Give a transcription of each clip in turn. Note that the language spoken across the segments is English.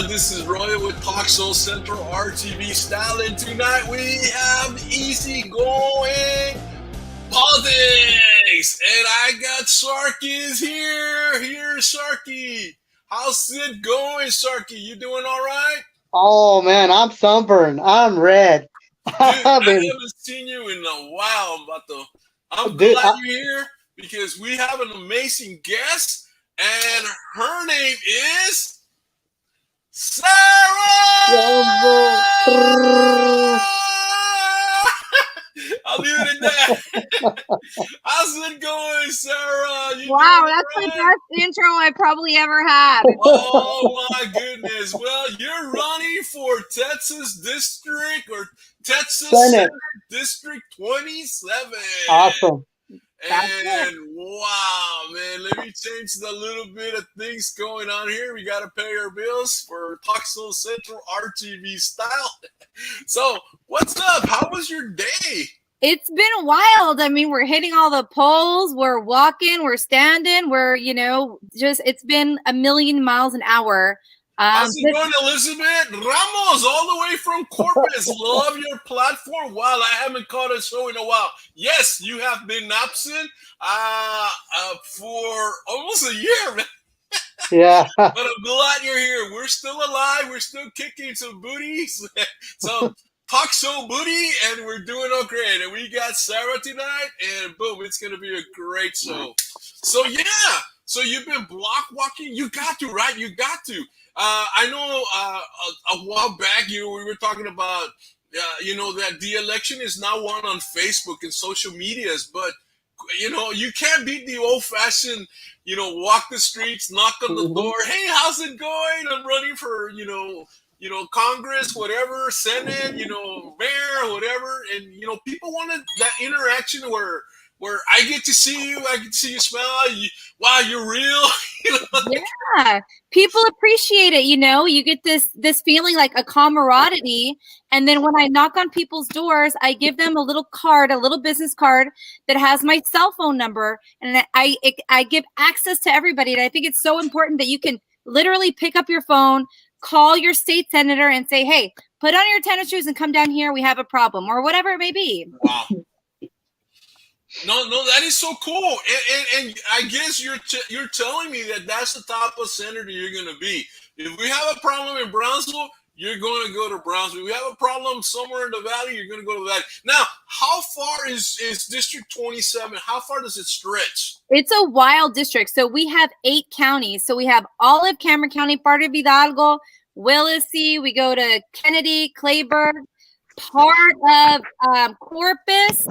This is Roy with Talk Show Central RTV style, and tonight we have easy going politics, and I got Sharky is here. Here's Sharky. How's it going, Sharky? You doing all right? Oh man, I'm sunburned. I'm red. Dude, I haven't seen you in a while, I'm glad you're here because we have an amazing guest, and her name is Sara! I'll leave it at that. How's it going, Sara? Wow, that's the best intro I probably ever had. Oh my goodness. Well, you're running for Texas District or Texas Senate District 27. Awesome. And wow, man, let me change the little bit of things going on here. We got to pay our bills for Talk Show Central RTV style. So, what's up? How was your day? It's been wild. I mean, we're hitting all the poles. We're walking. We're standing. We're, it's been a million miles an hour. How's it going, Elizabeth Ramos, all the way from Corpus? Love your platform. Wow, I haven't caught a show in a while. Yes, you have been absent for almost a year, man. Yeah. But I'm glad you're here. We're still alive. We're still kicking some booties. So talk show booty, and we're doing okay. And we got Sara tonight, and boom, it's going to be a great show. So, yeah. So you've been block walking. You got to, right? You got to. I know a while back we were talking about, that the election is now won on Facebook and social medias, but, you can't beat the old-fashioned, walk the streets, knock on the door. Hey, how's it going? I'm running for, Congress, whatever, Senate, mayor, whatever. And, people wanted that interaction where I get to see you, I get to see you smile. Wow, you're real. Yeah, people appreciate it. You get this feeling like a camaraderie. And then when I knock on people's doors, I give them a little card, a little business card that has my cell phone number, and I give access to everybody. And I think it's so important that you can literally pick up your phone, call your state senator, and say, "Hey, put on your tennis shoes and come down here. We have a problem," or whatever it may be. Wow. No, that is so cool, and I guess you're telling me that that's the type of senator you're going to be. If we have a problem in Brownsville, you're going to go to Brownsville. If we have a problem somewhere in the valley, you're going to go to the valley. Now, how far is District 27? How far does it stretch? It's a wild district. So we have 8 counties. So we have Olive, Cameron County, part of Hidalgo, Willacy. We go to Kennedy, Clayburgh, part of Corpus,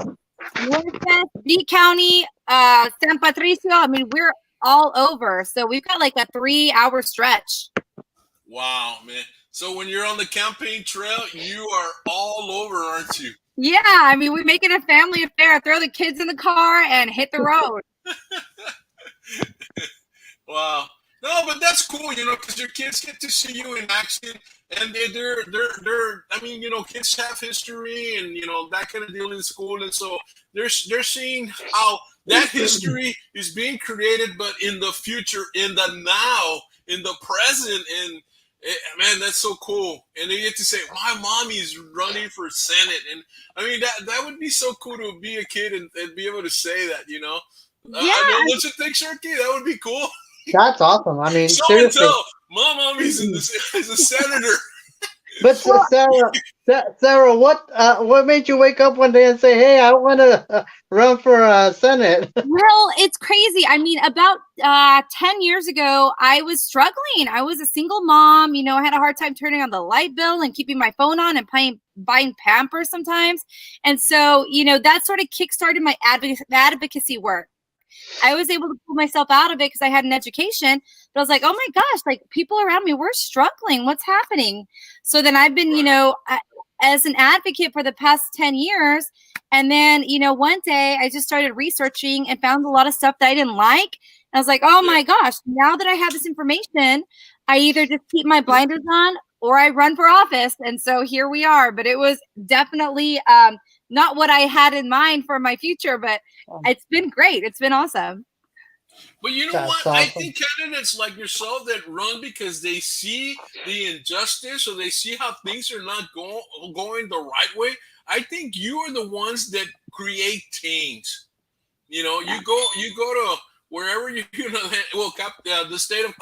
Northwest, D County, San Patricio. I mean, we're all over. So we've got like a 3-hour stretch. Wow, man. So when you're on the campaign trail, you are all over, aren't you? Yeah. I mean, we make it a family affair. Throw the kids in the car and hit the road. Wow. No, but that's cool, because your kids get to see you in action, and they're I mean, kids have history and, that kind of deal in school, and so they're seeing how that history is being created, but in the future, in the now, in the present, and man, that's so cool. And they get to say, my mommy's running for Senate, and I mean, that would be so cool to be a kid and be able to say that, Yeah. Don't you think, Sharky? That would be cool. That's awesome. I mean, seriously. My mommy's is a senator. But Sara, what made you wake up one day and say, "Hey, I want to run for Senate"? Well, it's crazy. I mean, about 10 years ago, I was struggling. I was a single mom. I had a hard time turning on the light bill and keeping my phone on and buying Pampers sometimes. And so, that sort of kickstarted my advocacy work. I was able to pull myself out of it because I had an education, but I was like, oh my gosh, like people around me, we're struggling. What's happening? So then I've been, as an advocate for the past 10 years. And then, one day I just started researching and found a lot of stuff that I didn't like. And I was like, oh my gosh, now that I have this information, I either just keep my blinders on or I run for office. And so here we are. But it was definitely not what I had in mind for my future, but it's been great. It's been awesome. But you know what? That's I awesome. think candidates like yourself that run because they see the injustice or they see how things are not going the right way. I think you are the ones that create change. You know, Yeah. you go to wherever you're gonna well, the state of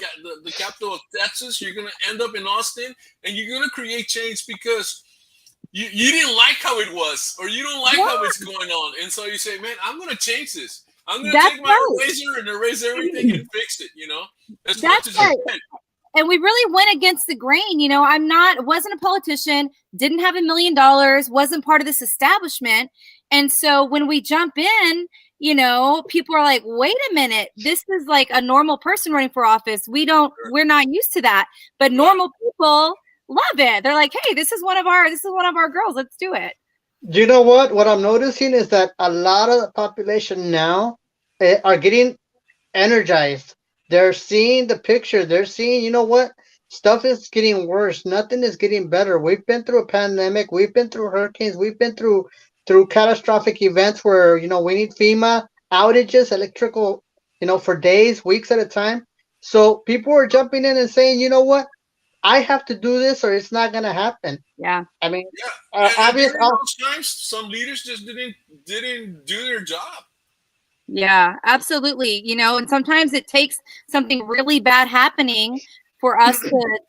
the capital of Texas. You're gonna end up in Austin, and you're gonna create change because you didn't like how it was, or you don't like how Yeah, it's going on, and so you say, "Man, I'm gonna change this. I'm gonna that's take my right. eraser and erase everything and fix it." You know, as That's much as you right. can. And we really went against the grain. Wasn't a politician, didn't have $1 million, wasn't part of this establishment. And so when we jump in, people are like, wait a minute, this is like a normal person running for office. We're not used to that. But Right. normal people love it. They're like, hey, this is one of our girls. Let's do it. You know what? What I'm noticing is that a lot of the population now are getting energized. They're seeing the picture. They're seeing, you know what? Stuff is getting worse. Nothing is getting better. We've been through a pandemic. We've been through hurricanes. We've been through catastrophic events where, we need FEMA outages, electrical, for days, weeks at a time. So people are jumping in and saying, you know what? I have to do this or it's not going to happen. Yeah. I mean, Yeah, and obvious. during those times, some leaders just didn't do their job. Yeah, absolutely. And sometimes it takes something really bad happening for us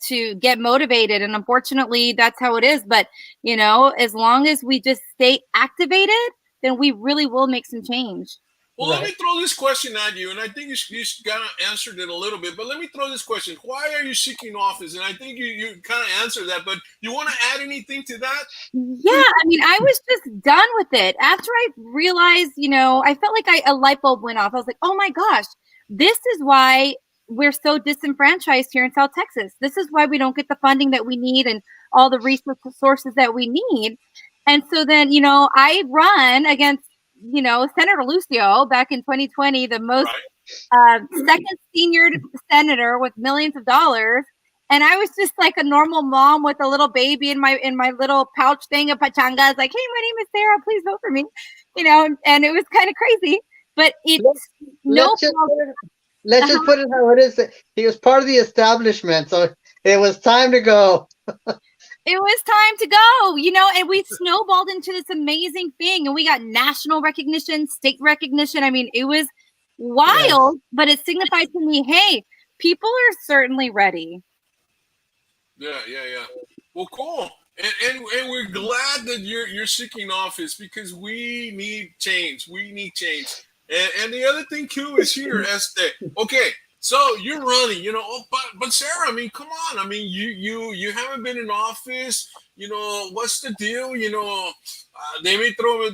to get motivated. And unfortunately, that's how it is. But, as long as we just stay activated, then we really will make some change. Well, let me Right. throw this question at you, and I think you kind of answered it a little bit. But let me throw this question: why are you seeking office? And I think you kind of answered that. But you want to add anything to that? Yeah, I mean, I was just done with it. After I realized, I felt like a light bulb went off. I was like, oh my gosh, this is why we're so disenfranchised here in South Texas. This is why we don't get the funding that we need and all the resources that we need. And so then, I run against, Senator Lucio back in 2020, the most second senior senator with millions of dollars. And I was just like a normal mom with a little baby in my little pouch thing of pachanga. I was like, hey, my name is Sarah. Please vote for me. And it was kind of crazy. But it's no Let's just problem. let's just put it how it is. He was part of the establishment, so it was time to go. It was time to go, and we snowballed into this amazing thing, and we got national recognition, state recognition. I mean, it was wild, but it signified to me, hey, people are certainly ready. Yeah. Well, cool. And we're glad that you're seeking office because we need change. We need change. And the other thing too is here, Este. Okay, so you're running, but Sarah, I mean, come on. I mean, you haven't been in office. What's the deal? They may throw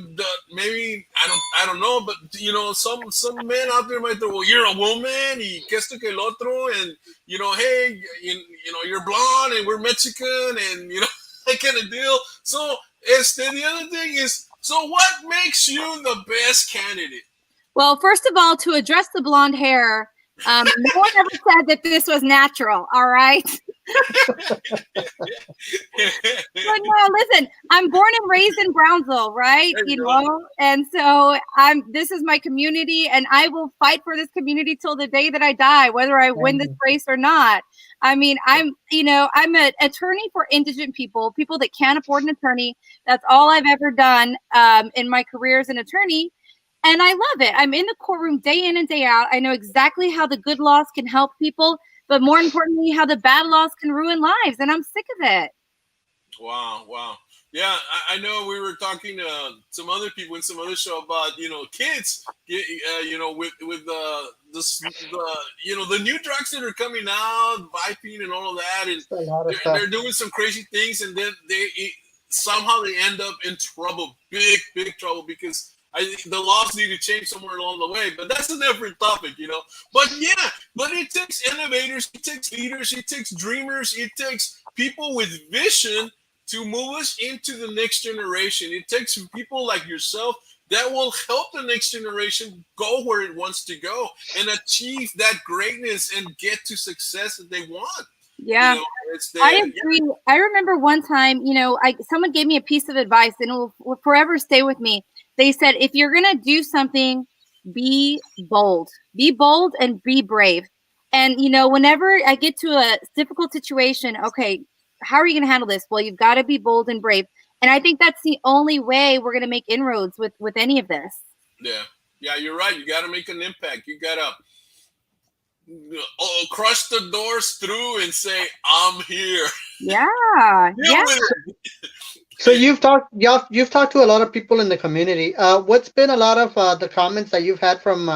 maybe I don't know, but some men out there might throw. Well, you're a woman, y que esto que el otro, and hey, you're blonde and we're Mexican, and that kind of deal. So, the other thing is, so what makes you the best candidate? Well, first of all, to address the blonde hair, no one ever said that this was natural. All right. But no, listen, I'm born and raised in Brownsville, right? And so this is my community, and I will fight for this community till the day that I die, whether I win this race or not. I mean, I'm an attorney for indigent people that can't afford an attorney. That's all I've ever done in my career as an attorney. And I love it. I'm in the courtroom day in and day out. I know exactly how the good laws can help people, but more importantly, how the bad laws can ruin lives. And I'm sick of it. Wow. Yeah, I know we were talking to some other people in some other show about, kids, with the new drugs that are coming out, Vipine and all of that. And they're doing some crazy things. And then somehow they end up in trouble, big trouble, because I think the laws need to change somewhere along the way, but that's a different topic, But it takes innovators, it takes leaders, it takes dreamers, it takes people with vision to move us into the next generation. It takes people like yourself that will help the next generation go where it wants to go and achieve that greatness and get to success that they want. Yeah, I agree. Yeah. I remember one time, someone gave me a piece of advice and it will forever stay with me. They said, if you're going to do something, be bold. Be bold and be brave. And, you know, whenever I get to a difficult situation, okay, how are you going to handle this? Well, you've got to be bold and brave. And I think that's the only way we're going to make inroads with any of this. Yeah, you're right. You got to make an impact. You got to crush the doors through and say, I'm here. Yeah. Yeah. So you've talked to a lot of people in the community. What's been a lot of the comments that you've had from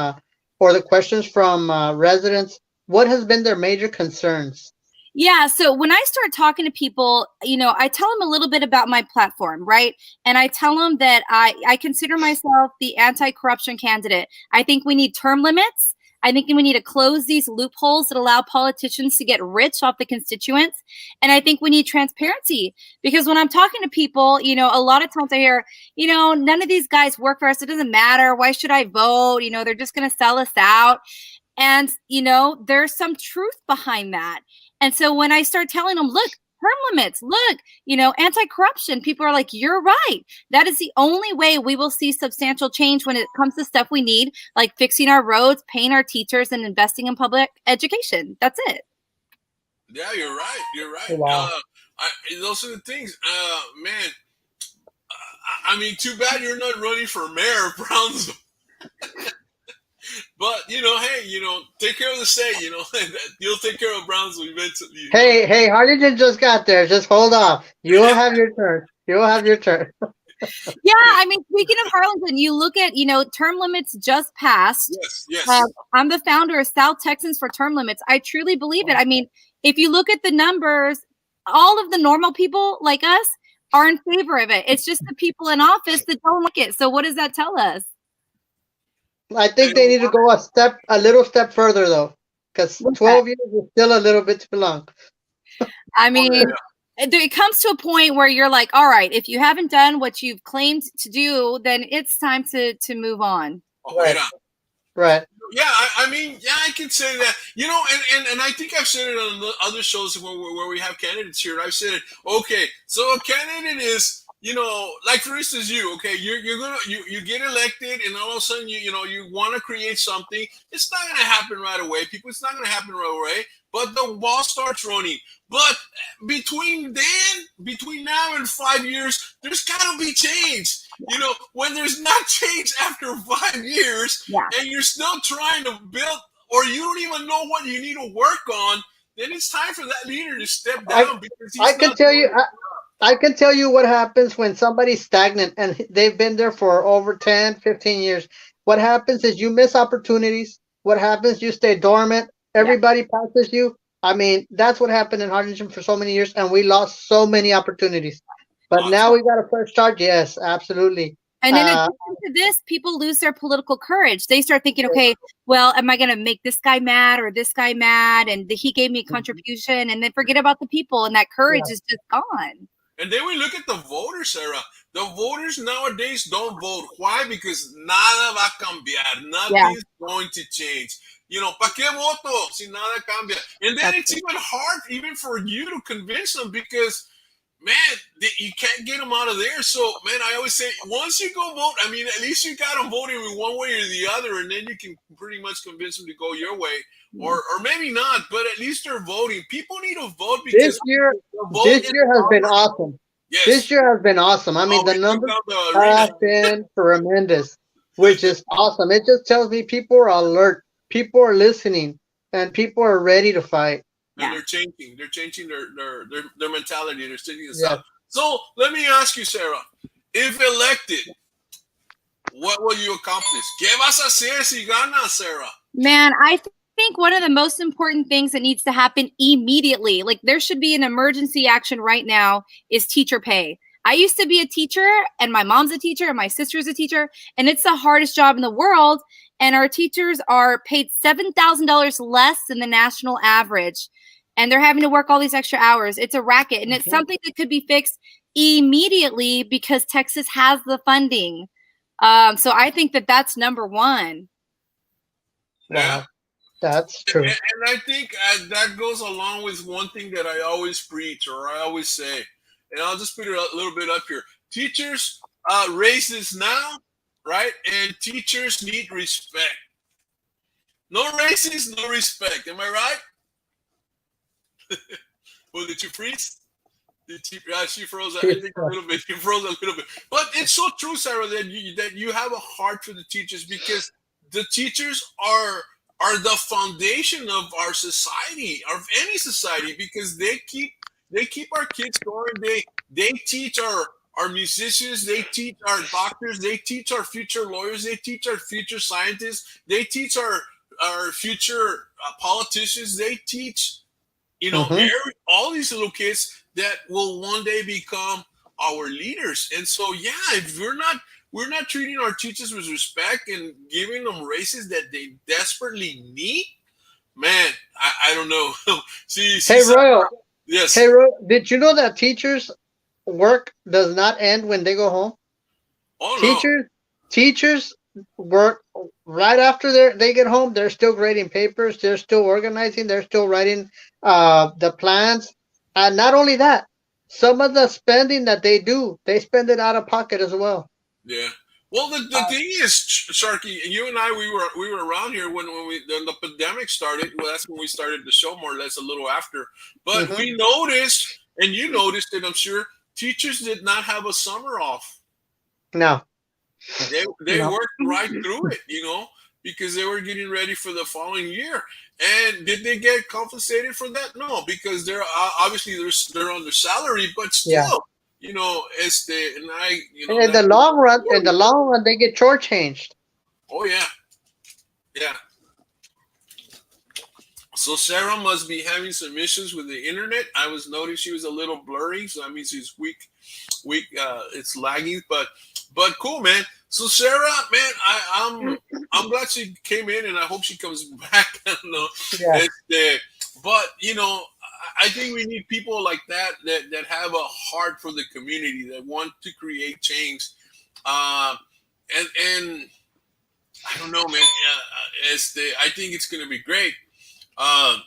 or the questions from residents? What has been their major concerns? Yeah. So when I start talking to people, you know, I tell them a little bit about my platform, right? And I tell them that I consider myself the anti-corruption candidate. I think we need term limits. I think we need to close these loopholes that allow politicians to get rich off the constituents. And I think we need transparency, because when I'm talking to people, you know, a lot of times I hear, you know, none of these guys work for us. It doesn't matter. Why should I vote? You know, they're just going to sell us out. And, you know, there's some truth behind that. And so when I start telling them, look, term limits, look, you know, anti-corruption, people are like, you're right. That is the only way we will see substantial change when it comes to stuff we need, like fixing our roads, paying our teachers, and investing in public education. That's it. Yeah, you're right. You're right. Wow. Those are the things. Man, I mean, too bad you're not running for mayor of Brownsville. But, you know, hey, you know, take care of the state, you know. You'll take care of Brownsville eventually. Hey, Harlingen just got there. Just hold on. You'll have your turn. You'll have your turn. Yeah, I mean, speaking of Harlingen, you look at, you know, term limits just passed. Yes. I'm the founder of South Texans for Term Limits. I truly believe it. I mean, if you look at the numbers, all of the normal people like us are in favor of it. It's just the people in office that don't like it. So what does that tell us? I think they need to go a little step further though, because 12 years is still a little bit too long. I mean, it comes to a point where you're like, all right, if you haven't done what you've claimed to do, then it's time to move on. Right. Yeah, I mean, yeah, I can say that. You know, and I think I've said it on the other shows where we have candidates here. I've said it. Okay, so a candidate is, you know, like for instance, you get elected, and all of a sudden you want to create something. It's not going to happen right away, people. It's not going to happen right away. But the ball starts running. But between now and 5 years, there's got to be change. You know, when there's not change after 5 years, and you're still trying to build, or you don't even know what you need to work on, then it's time for that leader to step down. I can tell you what happens when somebody's stagnant and they've been there for over 10, 15 years. What happens is you miss opportunities. What happens, you stay dormant. Everybody passes you. I mean, that's what happened in Harlingen for so many years, and we lost so many opportunities. But now we got a fresh start. Yes, absolutely. And in addition to this, people lose their political courage. They start thinking, okay, well, am I going to make this guy mad or this guy mad? And he gave me a contribution, and then forget about the people, and that courage is just gone. And then we look at the voters, Sarah. The voters nowadays don't vote. Why? Because nada va a cambiar. Nothing's going to change. You know, ¿pa qué voto si nada cambia? And then it's even hard even for you to convince them, because, man, you can't get them out of there. So, man, I always say, once you go vote, I mean, at least you got them voting in one way or the other, and then you can pretty much convince them to go your way. Or maybe not, but at least they're voting. People need to vote because this year has been awesome. Yes. This year has been awesome. I mean, the numbers have been tremendous, which is awesome. It just tells me people are alert, people are listening, and people are ready to fight. And they're changing. They're changing their mentality. They're sticking this up. So let me ask you, Sarah, if elected, what will you accomplish? ¿Qué vas a hacer si ganas, Sarah? Man, I think one of the most important things that needs to happen immediately, like there should be an emergency action right now, is teacher pay. I used to be a teacher, and my mom's a teacher, and my sister's a teacher, and it's the hardest job in the world. And our teachers are paid $7,000 less than the national average, and they're having to work all these extra hours. It's a racket, and it's something that could be fixed immediately because Texas has the funding. So I think that that's number one. Wow. That's true. And I think that goes along with one thing that I always preach, or I always say, and I'll just put it a little bit up here. Teachers, raises now right? And teachers need respect. No races, no respect. Am I right? Well, did you freeze? She froze. I think a little bit. She froze a little bit. But it's so true, Sarah, that you have a heart for the teachers, because the teachers are the foundation of our society, of any society, because they keep our kids going. They teach our musicians. They teach our doctors. They teach our future lawyers. They teach our future scientists. They teach our future politicians. They teach, Mm-hmm. all these little kids that will one day become our leaders. And so, yeah, if we're not treating our teachers with respect and giving them races that they desperately need, man, I don't know. See, Hey, Sarah, Royal. Hey, yes. Royal. Did you know that teachers' work does not end when they go home? Oh no, Teachers, teachers work right after they get home. They're still grading papers. They're still organizing. They're still writing the plans. And not only that, some of the spending that they do, they spend it out of pocket as well. yeah. Well, the thing is, Sharky, you and I, we were around here when the pandemic started. Well, that's when we started the show, more or less, a little after. But Hmm. we noticed, and you noticed it, I'm sure, teachers did not have a summer off. No, They no. worked right through it, because they were getting ready for the following year. And did they get compensated for that? No, because they're obviously they're on their salary, but Yeah. still, it's the and I, And in that's the long run, they get shortchanged. oh yeah, yeah. So Sarah must be having some issues with the internet. I was noticing she was a little blurry, so that means she's weak. Weak. It's lagging, but cool, man. So Sarah, man, I'm glad she came in, and I hope she comes back. I don't know. Yeah. It's the But I think we need people like that have a heart for the community, that want to create change. Uh, and I don't know, man. I think it's going to be great. Uh,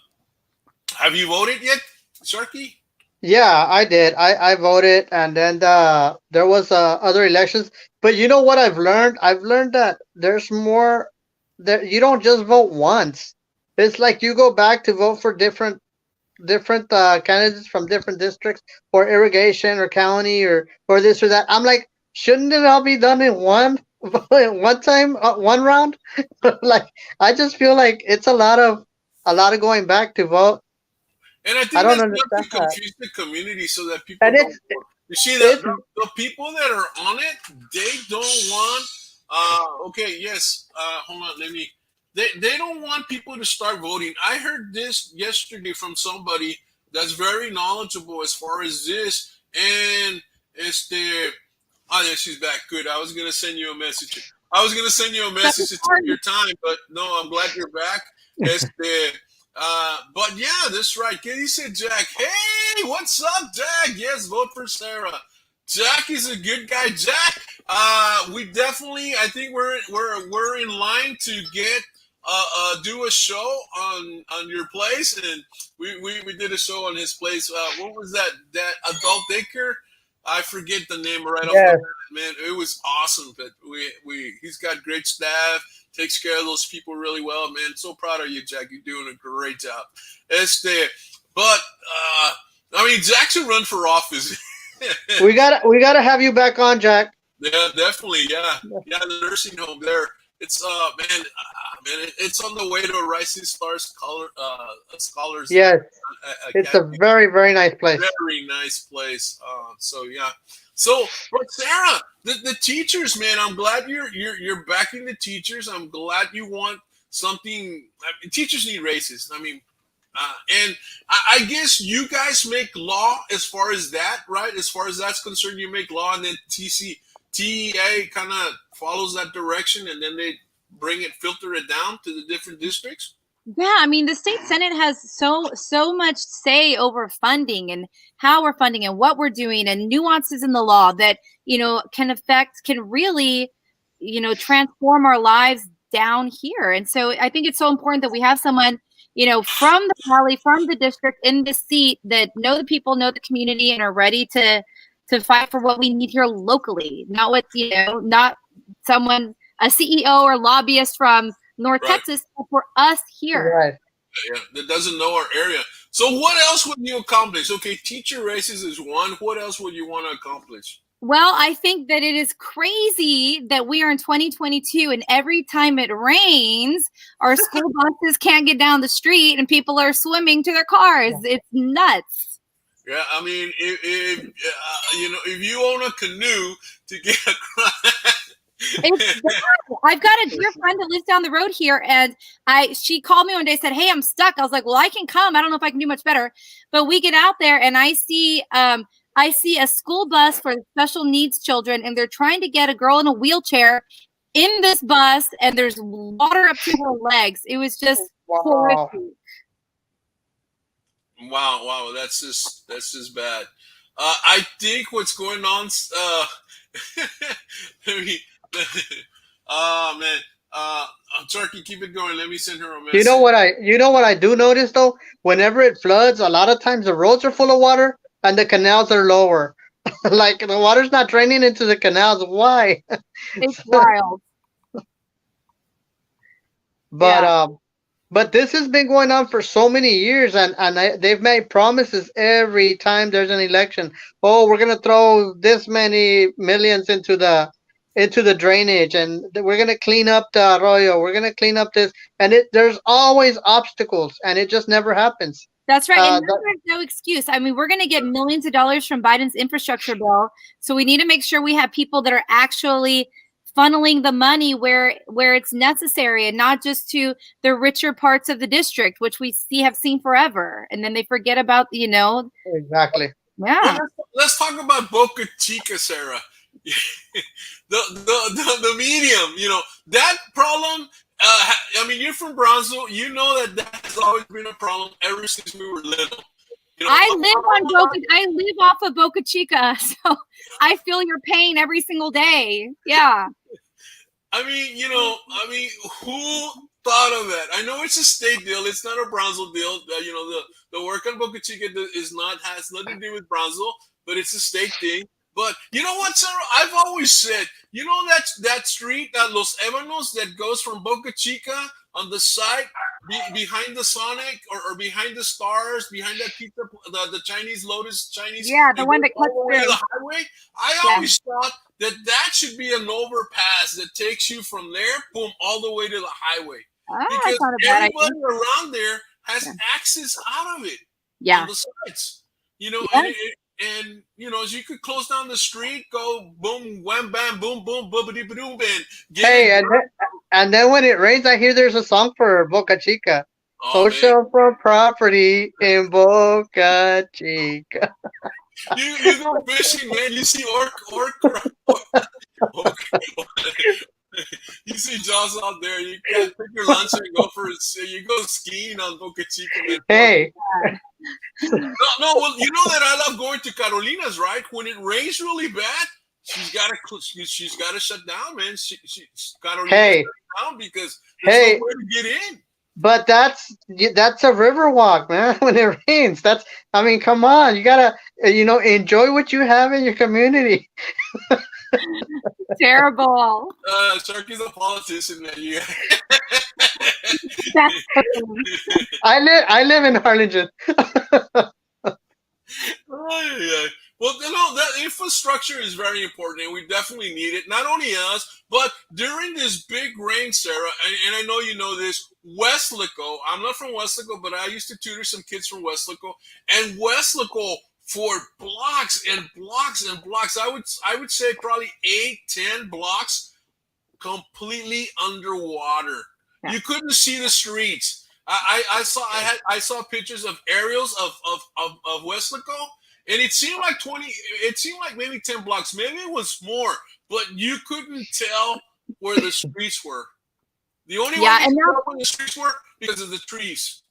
have you voted yet, Sharky? Yeah, I did. I voted, and then there was other elections. But you know what I've learned? I've learned that there's more. That you don't just vote once. It's like you go back to vote for different candidates from different districts for irrigation or county or this or that. I'm like, shouldn't it all be done in one one time, one round? Like, I just feel like it's a lot of going back to vote. And I I think don't that's not understand to that. confuse the community so that people And don't vote. You see, it's the people that are on it, they don't want. Okay, yes. Hold on. They don't want people to start voting. I heard this yesterday from somebody that's very knowledgeable as far as this, and it's the. Oh yeah, she's back. Good. I was gonna send you a message. I was gonna send you a So message to take your time, but no, I'm glad you're back. It's the but yeah, that's right. He said, Jack, hey, what's up, Jack? Yes, vote for Sarah. Jack is a good guy. Jack, we definitely, I think we're in line to get do a show on your place, and we did a show on his place. What was that adult daycare? I forget the name right off the yes. bat, man. It was awesome, but he's got great staff, takes care of those people really well, man. So proud of you, Jack. You're doing a great job. But I mean, Jack should run for office. We gotta have you back on, Jack. Yeah, definitely. Yeah, yeah. The nursing home there. It's man, it's on the way to a Rising Stars scholars Yes, it's a academy. very very nice place. Very nice place. So yeah. So, but Sarah, the teachers, man, I'm glad you're backing the teachers. I'm glad you want something. I mean, teachers need races. I mean, and I guess you guys make law as far as that, right? As far as that's concerned, you make law, and then TEA kind of follows that direction, and then they filter it down to the different districts. yeah, I mean, the state senate has so much say over funding and how we're funding and what we're doing and nuances in the law that can really transform our lives down here. And so I think it's so important that we have someone from the valley, from the district, in this seat, that know the people, know the community, and are ready to fight for what we need here locally, not what, not someone, a CEO or lobbyist from North Texas, but for us here. Right. Yeah, that doesn't know our area. So what else would you accomplish? Okay, teacher races is one. What else would you want to accomplish? Well, I think that it is crazy that we are in 2022 and every time it rains, our school buses can't get down the street and people are swimming to their cars. It's nuts. Yeah, I mean, if you own a canoe to get across. I've got a dear friend that lives down the road here, and she called me one day and said, "Hey, I'm stuck." I was like, "Well, I can come. I don't know if I can do much better." But we get out there and I see a school bus for special needs children, and they're trying to get a girl in a wheelchair in this bus, and there's water up to her legs. It was just horrific. Wow, that's just bad. I think what's going on. Oh man, Turkey, keep it going. Let me send her a message. You know what I do notice though? Whenever it floods, a lot of times the roads are full of water and the canals are lower. Like the water's not draining into the canals. Why? It's wild. But this has been going on for so many years, and they've made promises every time there's an election. Oh, we're gonna throw this many millions into the drainage, and we're gonna clean up the arroyo. We're gonna clean up this, and there's always obstacles, and it just never happens. That's right. And there's no excuse. I mean, we're going to get millions of dollars from Biden's infrastructure bill. So we need to make sure we have people that are actually funneling the money where it's necessary and not just to the richer parts of the district, which we have seen forever. And then they forget about, Exactly. Yeah. Let's talk about Boca Chica, Sarah. the medium, that problem. I mean, you're from Brownsville. You know that has always been a problem ever since we were little. I live off of Boca Chica, so I feel your pain every single day. Yeah. I mean, who thought of that? I know it's a state deal. It's not a Brownsville deal. The work on Boca Chica has nothing to do with Brownsville, but it's a state thing. But you know what, Sarah? I've always said, that street, Los Ebanos, that goes from Boca Chica on the side behind the Sonic or behind the Stars, behind that pizza, the Chinese Lotus Chinese. Yeah, the one that cuts through the highway. I always thought that should be an overpass that takes you from there, boom, all the way to the highway. Because everybody around there has access out of it. Yeah. On the sides. And as you could close down the street, go boom, wham, bam, boom, boom, boobity, boom, and and then when it rains, I hear there's a song for Boca Chica. Social for property in Boca Chica. You go fishing, man. You see you see Jaws out there. You can pick your lunch and go you go skiing on Boca Chica, man. Hey. No. Well, you know that I love going to Carolina's, right? When it rains really bad, she's got to shut down, man. Carolina's shut down because there's nowhere to get in. But that's a river walk, man. When it rains, come on, you gotta enjoy what you have in your community. Terrible. Sharky's a politician, man. Yeah. I live in Harlingen. Well, that infrastructure is very important, and we definitely need it. Not only us, but during this big rain, Sarah, and I know you know this, Weslaco. I'm not from Weslaco, but I used to tutor some kids from Weslaco, and Weslaco for blocks and blocks and blocks. I would say probably 8-10 blocks completely underwater. Yeah. You couldn't see the streets. I saw pictures of aerials of Weslaco. And it seemed like maybe 10 blocks. Maybe it was more, but you couldn't tell where the streets were. The only way you could tell where the streets were because of the trees.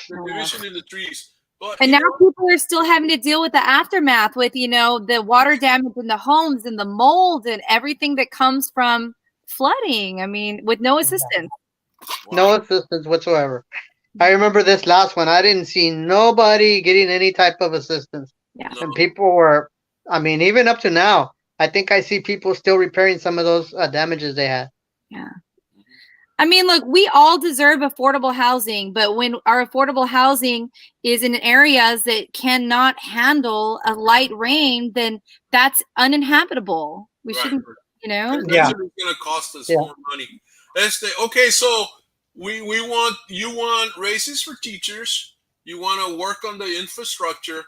The division in the trees. But, now people are still having to deal with the aftermath with, the water damage in the homes and the mold and everything that comes from flooding. I mean, with no assistance. No assistance whatsoever. I remember this last one. I didn't see nobody getting any type of assistance. Yeah. And people were I mean, even up to now, I think I see people still repairing some of those damages they had. Yeah. I mean, look, we all deserve affordable housing, but when our affordable housing is in areas that cannot handle a light rain, then that's uninhabitable. We Right. shouldn't, you know. Yeah. It's going to cost us Yeah. more money. Okay, so we want you want raises for teachers. You want to work on the infrastructure.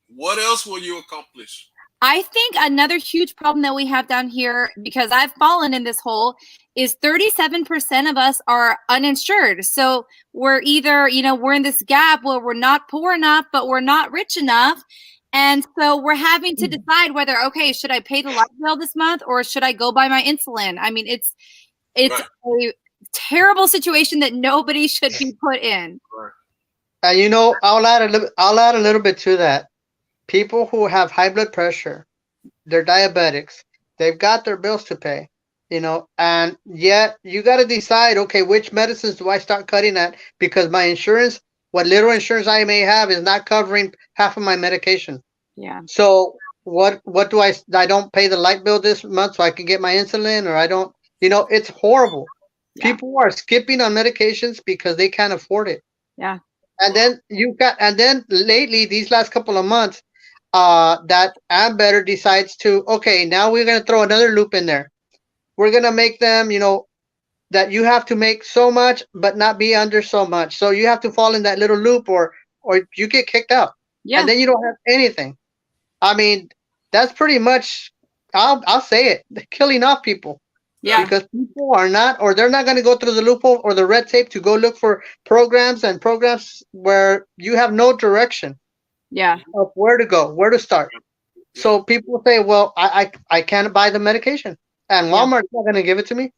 What else will you accomplish? I think another huge problem that we have down here, because I've fallen in this hole, is 37% of us are uninsured. So we're either, we're in this gap where we're not poor enough, but we're not rich enough. And so we're having to decide whether, okay, should I pay the light bill this month or should I go buy my insulin? I mean, it's Right. a terrible situation that nobody should be put in. Right. And I'll add a little bit to that. People who have high blood pressure, they're diabetics, they've got their bills to pay, and yet you got to decide, okay, which medicines do I start cutting at? Because my insurance, what little insurance I may have, is not covering half of my medication. Yeah. So what do I don't pay the light bill this month so I can get my insulin, or I don't, it's horrible. Yeah. People are skipping on medications because they can't afford it. Yeah. And then lately, these last couple of months, that Ambetter decides to, okay, now we're going to throw another loop in there. We're going to make them, that you have to make so much, but not be under so much. So you have to fall in that little loop, or you get kicked out. Yeah. And then you don't have anything. I mean, that's pretty much, I'll say it, they're killing off people. Yeah. Because people are not, or they're not going to go through the loophole or the red tape to go look for programs where you have no direction. Yeah. Of where to go, where to start. So people say, well, I can't buy the medication, and Walmart's not going to give it to me.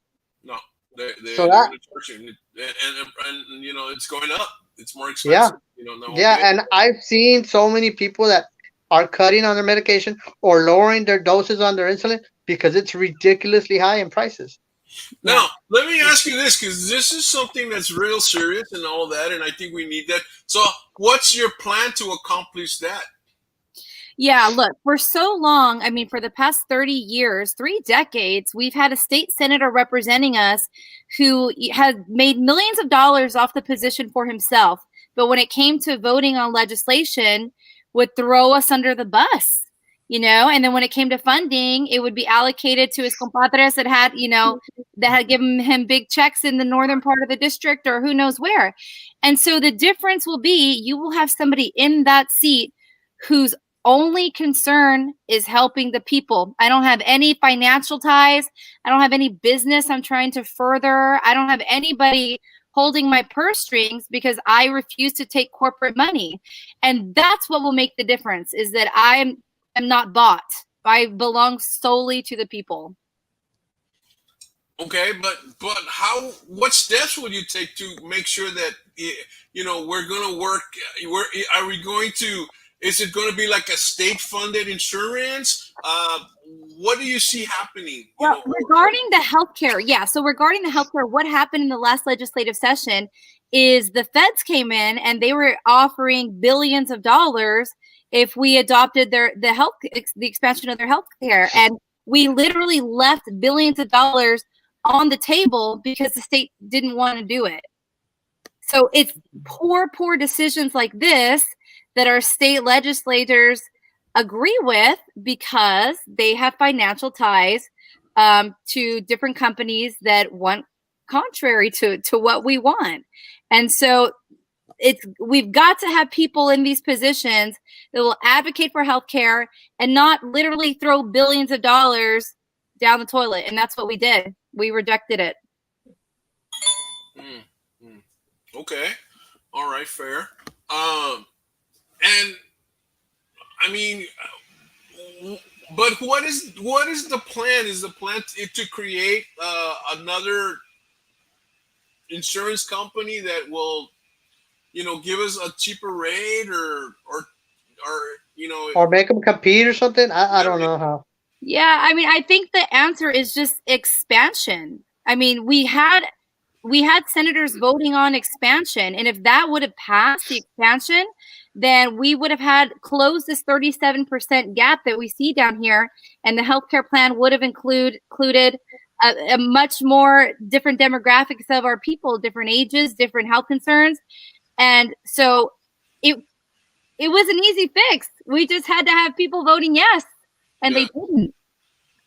No, they're So going to charge you, and it's going up. It's more expensive. And I've seen so many people that are cutting on their medication or lowering their doses on their insulin because it's ridiculously high in prices. Now, let me ask you this, because this is something that's real serious and all that, and I think we need that. So what's your plan to accomplish that? Yeah, look, for so long, I mean, for the past 30 years, 3 decades, we've had a state senator representing us who has made millions of dollars off the position for himself. But when it came to voting on legislation, would throw us under the bus. And then when it came to funding, it would be allocated to his compadres that had given him big checks in the northern part of the district or who knows where. And so the difference will be you will have somebody in that seat whose only concern is helping the people. I don't have any financial ties. I don't have any business I'm trying to further. I don't have anybody holding my purse strings because I refuse to take corporate money. And that's what will make the difference, is that I'm not bought. I belong solely to the people. Okay, but what steps will you take to make sure that we're going to work? Is it going to be like a state-funded insurance? What do you see happening? Regarding the healthcare, so regarding the healthcare, what happened in the last legislative session is the feds came in and they were offering billions of dollars if we adopted the expansion of their healthcare, and we literally left billions of dollars on the table because the state didn't want to do it. So it's poor decisions like this that our state legislators agree with because they have financial ties to different companies that want contrary to what we want. And so we've got to have people in these positions that will advocate for healthcare and not literally throw billions of dollars down the toilet. And that's what we did. We rejected it. Okay. All right. Fair. And I mean, but what is the plan? Is the plan to create another insurance company that will, give us a cheaper rate or make them compete or something? I don't know how. Yeah, I mean, I think the answer is just expansion. I mean, we had senators voting on expansion, and if that would have passed the expansion, then we would have had closed this 37% gap that we see down here, and the healthcare plan would have included a much more different demographics of our people, different ages, different health concerns. And so it was an easy fix. We just had to have people voting yes, and they didn't.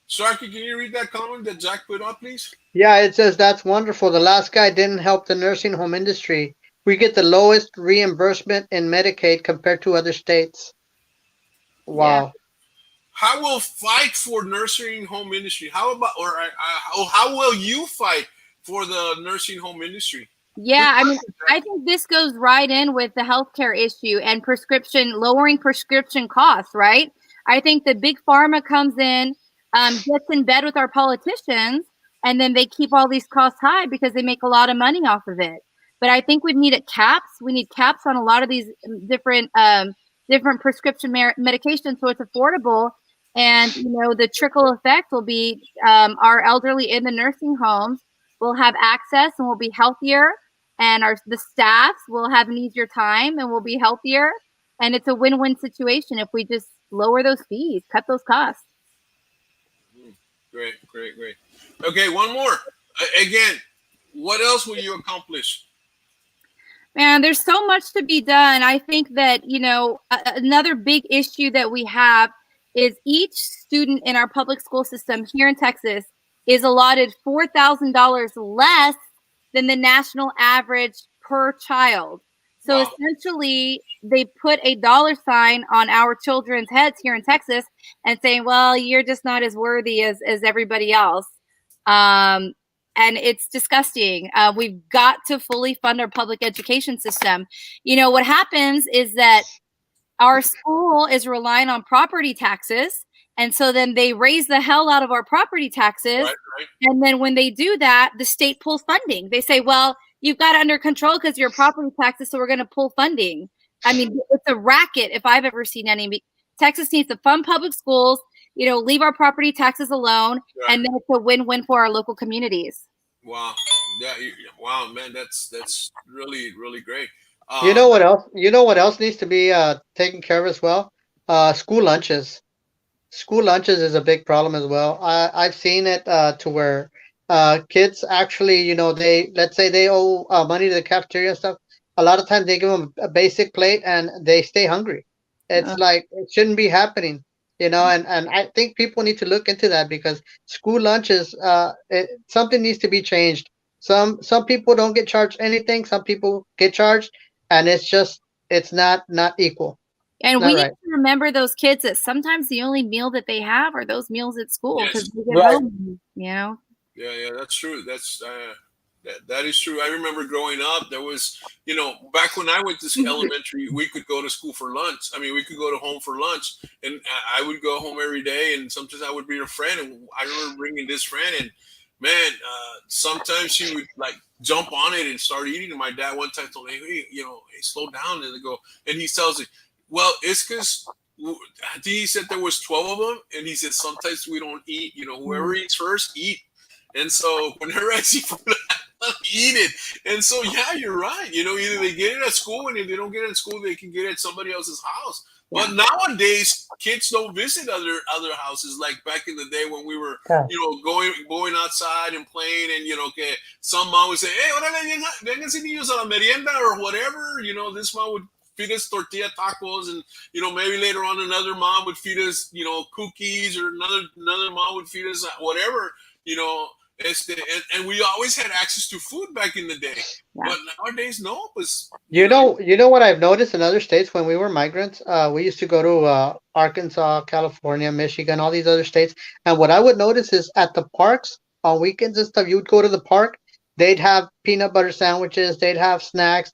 Sharky, can you read that comment that Jack put up, please? Yeah, it says that's wonderful. The last guy didn't help the nursing home industry. We get the lowest reimbursement in Medicaid compared to other states. Wow. Yeah. How will fight for nursing home industry? How about, or how will you fight for the nursing home industry? Yeah, I mean, I think this goes right in with the healthcare issue and lowering prescription costs, right? I think the big pharma comes in, gets in bed with our politicians, and then they keep all these costs high because they make a lot of money off of it. But I think we need caps. We need caps on a lot of these different prescription medications so it's affordable. And, the trickle effect will be our elderly in the nursing homes will have access and will be healthier. And the staffs will have an easier time and will be healthier. And it's a win-win situation if we just lower those fees, cut those costs. Great. Okay, one more. Again, what else will you accomplish? Man, there's so much to be done. I think that, another big issue that we have is each student in our public school system here in Texas is allotted $4,000 less than the national average per child. So essentially, they put a dollar sign on our children's heads here in Texas and saying, well, you're just not as worthy as everybody else. And it's disgusting. We've got to fully fund our public education system. What happens is that our school is relying on property taxes. And so then they raise the hell out of our property taxes. Right. And then when they do that, the state pulls funding. They say, well, you've got it under control because your property taxes, so we're going to pull funding. I mean, it's a racket if I've ever seen any. Texas needs to fund public schools, leave our property taxes alone, and then it's a win-win for our local communities. Wow. Yeah. Wow, man, that's really, really great. You know what else? You know what else needs to be taken care of as well? School lunches. School lunches is a big problem as well. I've seen it to where kids actually, let's say they owe money to the cafeteria and stuff. A lot of times they give them a basic plate and they stay hungry. It's like it shouldn't be happening, and I think people need to look into that because school lunches, something needs to be changed. Some people don't get charged anything. Some people get charged, and it's not equal. And we need to remember those kids that sometimes the only meal that they have are those meals at school because they get home, Yeah, that's true. That's that is true. I remember growing up, there was, back when I went to elementary, we could go to school for lunch. I mean, we could go to home for lunch, and I would go home every day, and sometimes I would bring a friend, and I remember bringing this friend, and man, sometimes she would like jump on it and start eating. And my dad one time told me, hey, hey, slow down, and he tells me, well, it's because he said there was 12 of them, and he said sometimes we don't eat. Whoever eats first, eat. And so whenever I see food, I eat it. And so yeah, you're right. Either they get it at school, and if they don't get it at school, they can get it at somebody else's house. Yeah. But nowadays, kids don't visit other houses like back in the day when we were, going outside and playing, and okay, some mom would say, hey, vénganse niños a la merienda or whatever. This mom would feed us tortilla tacos, and maybe later on another mom would feed us cookies, or another mom would feed us whatever and we always had access to food back in the day. But nowadays, no. You know what I've noticed in other states when we were migrants, we used to go to Arkansas, California, Michigan, all these other states, and what I would notice is at the parks on weekends and stuff, you would go to the park. They'd have peanut butter sandwiches. They'd have snacks.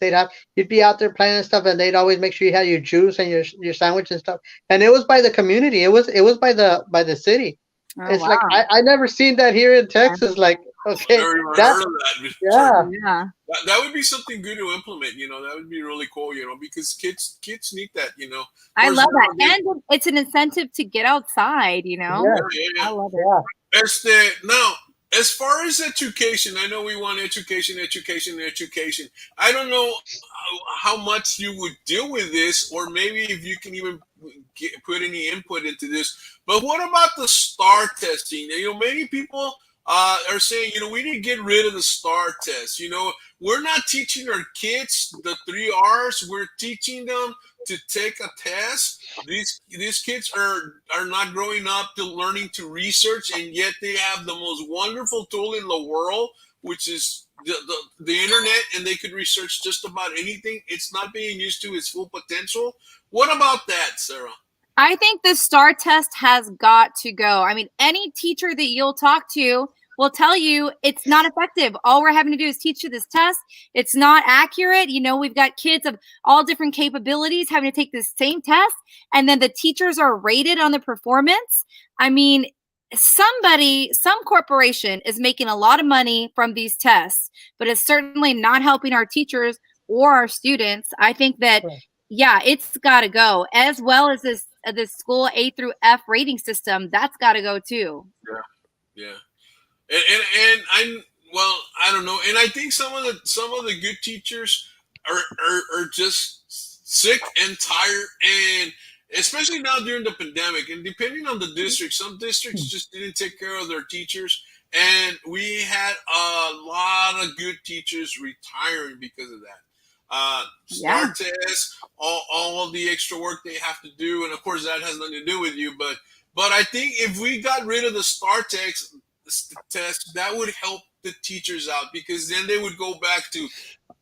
You'd be out there playing and stuff, and they'd always make sure you had your juice and your sandwich and stuff. And it was by the community. It was by the city. Oh, it's like I never seen that here in Texas. Like, okay, heard of that. Yeah. That would be something good to implement. That would be really cool. Because kids need that. I love that, and it's an incentive to get outside. Yeah. I love it. Now, as far as education, I know we want education, education, education. I don't know how much you would deal with this, or maybe if you can even put any input into this. But what about the STAR testing? Many people are saying, we need to get rid of the STAR test. We're not teaching our kids the 3 R's. We're teaching them to take a test. These kids are not growing up to learning to research, and yet they have the most wonderful tool in the world, which is the internet, and they could research just about anything. It's not being used to its full potential. What about that, Sarah? I think the STAR test has got to go. I mean, any teacher that you'll talk to will tell you it's not effective. All we're having to do is teach you this test. It's not accurate. We've got kids of all different capabilities having to take this same test, and then the teachers are rated on the performance. I mean, some corporation is making a lot of money from these tests, but it's certainly not helping our teachers or our students. I think that, yeah, it's got to go, as well as this school A through F rating system. That's got to go too. Yeah. And I don't know. And I think some of the good teachers are just sick and tired, and especially now during the pandemic. And depending on the district, some districts just didn't take care of their teachers, and we had a lot of good teachers retiring because of that. STAR tests, all the extra work they have to do, and of course that has nothing to do with you. But I think if we got rid of the STAR test, that would help the teachers out, because then they would go back to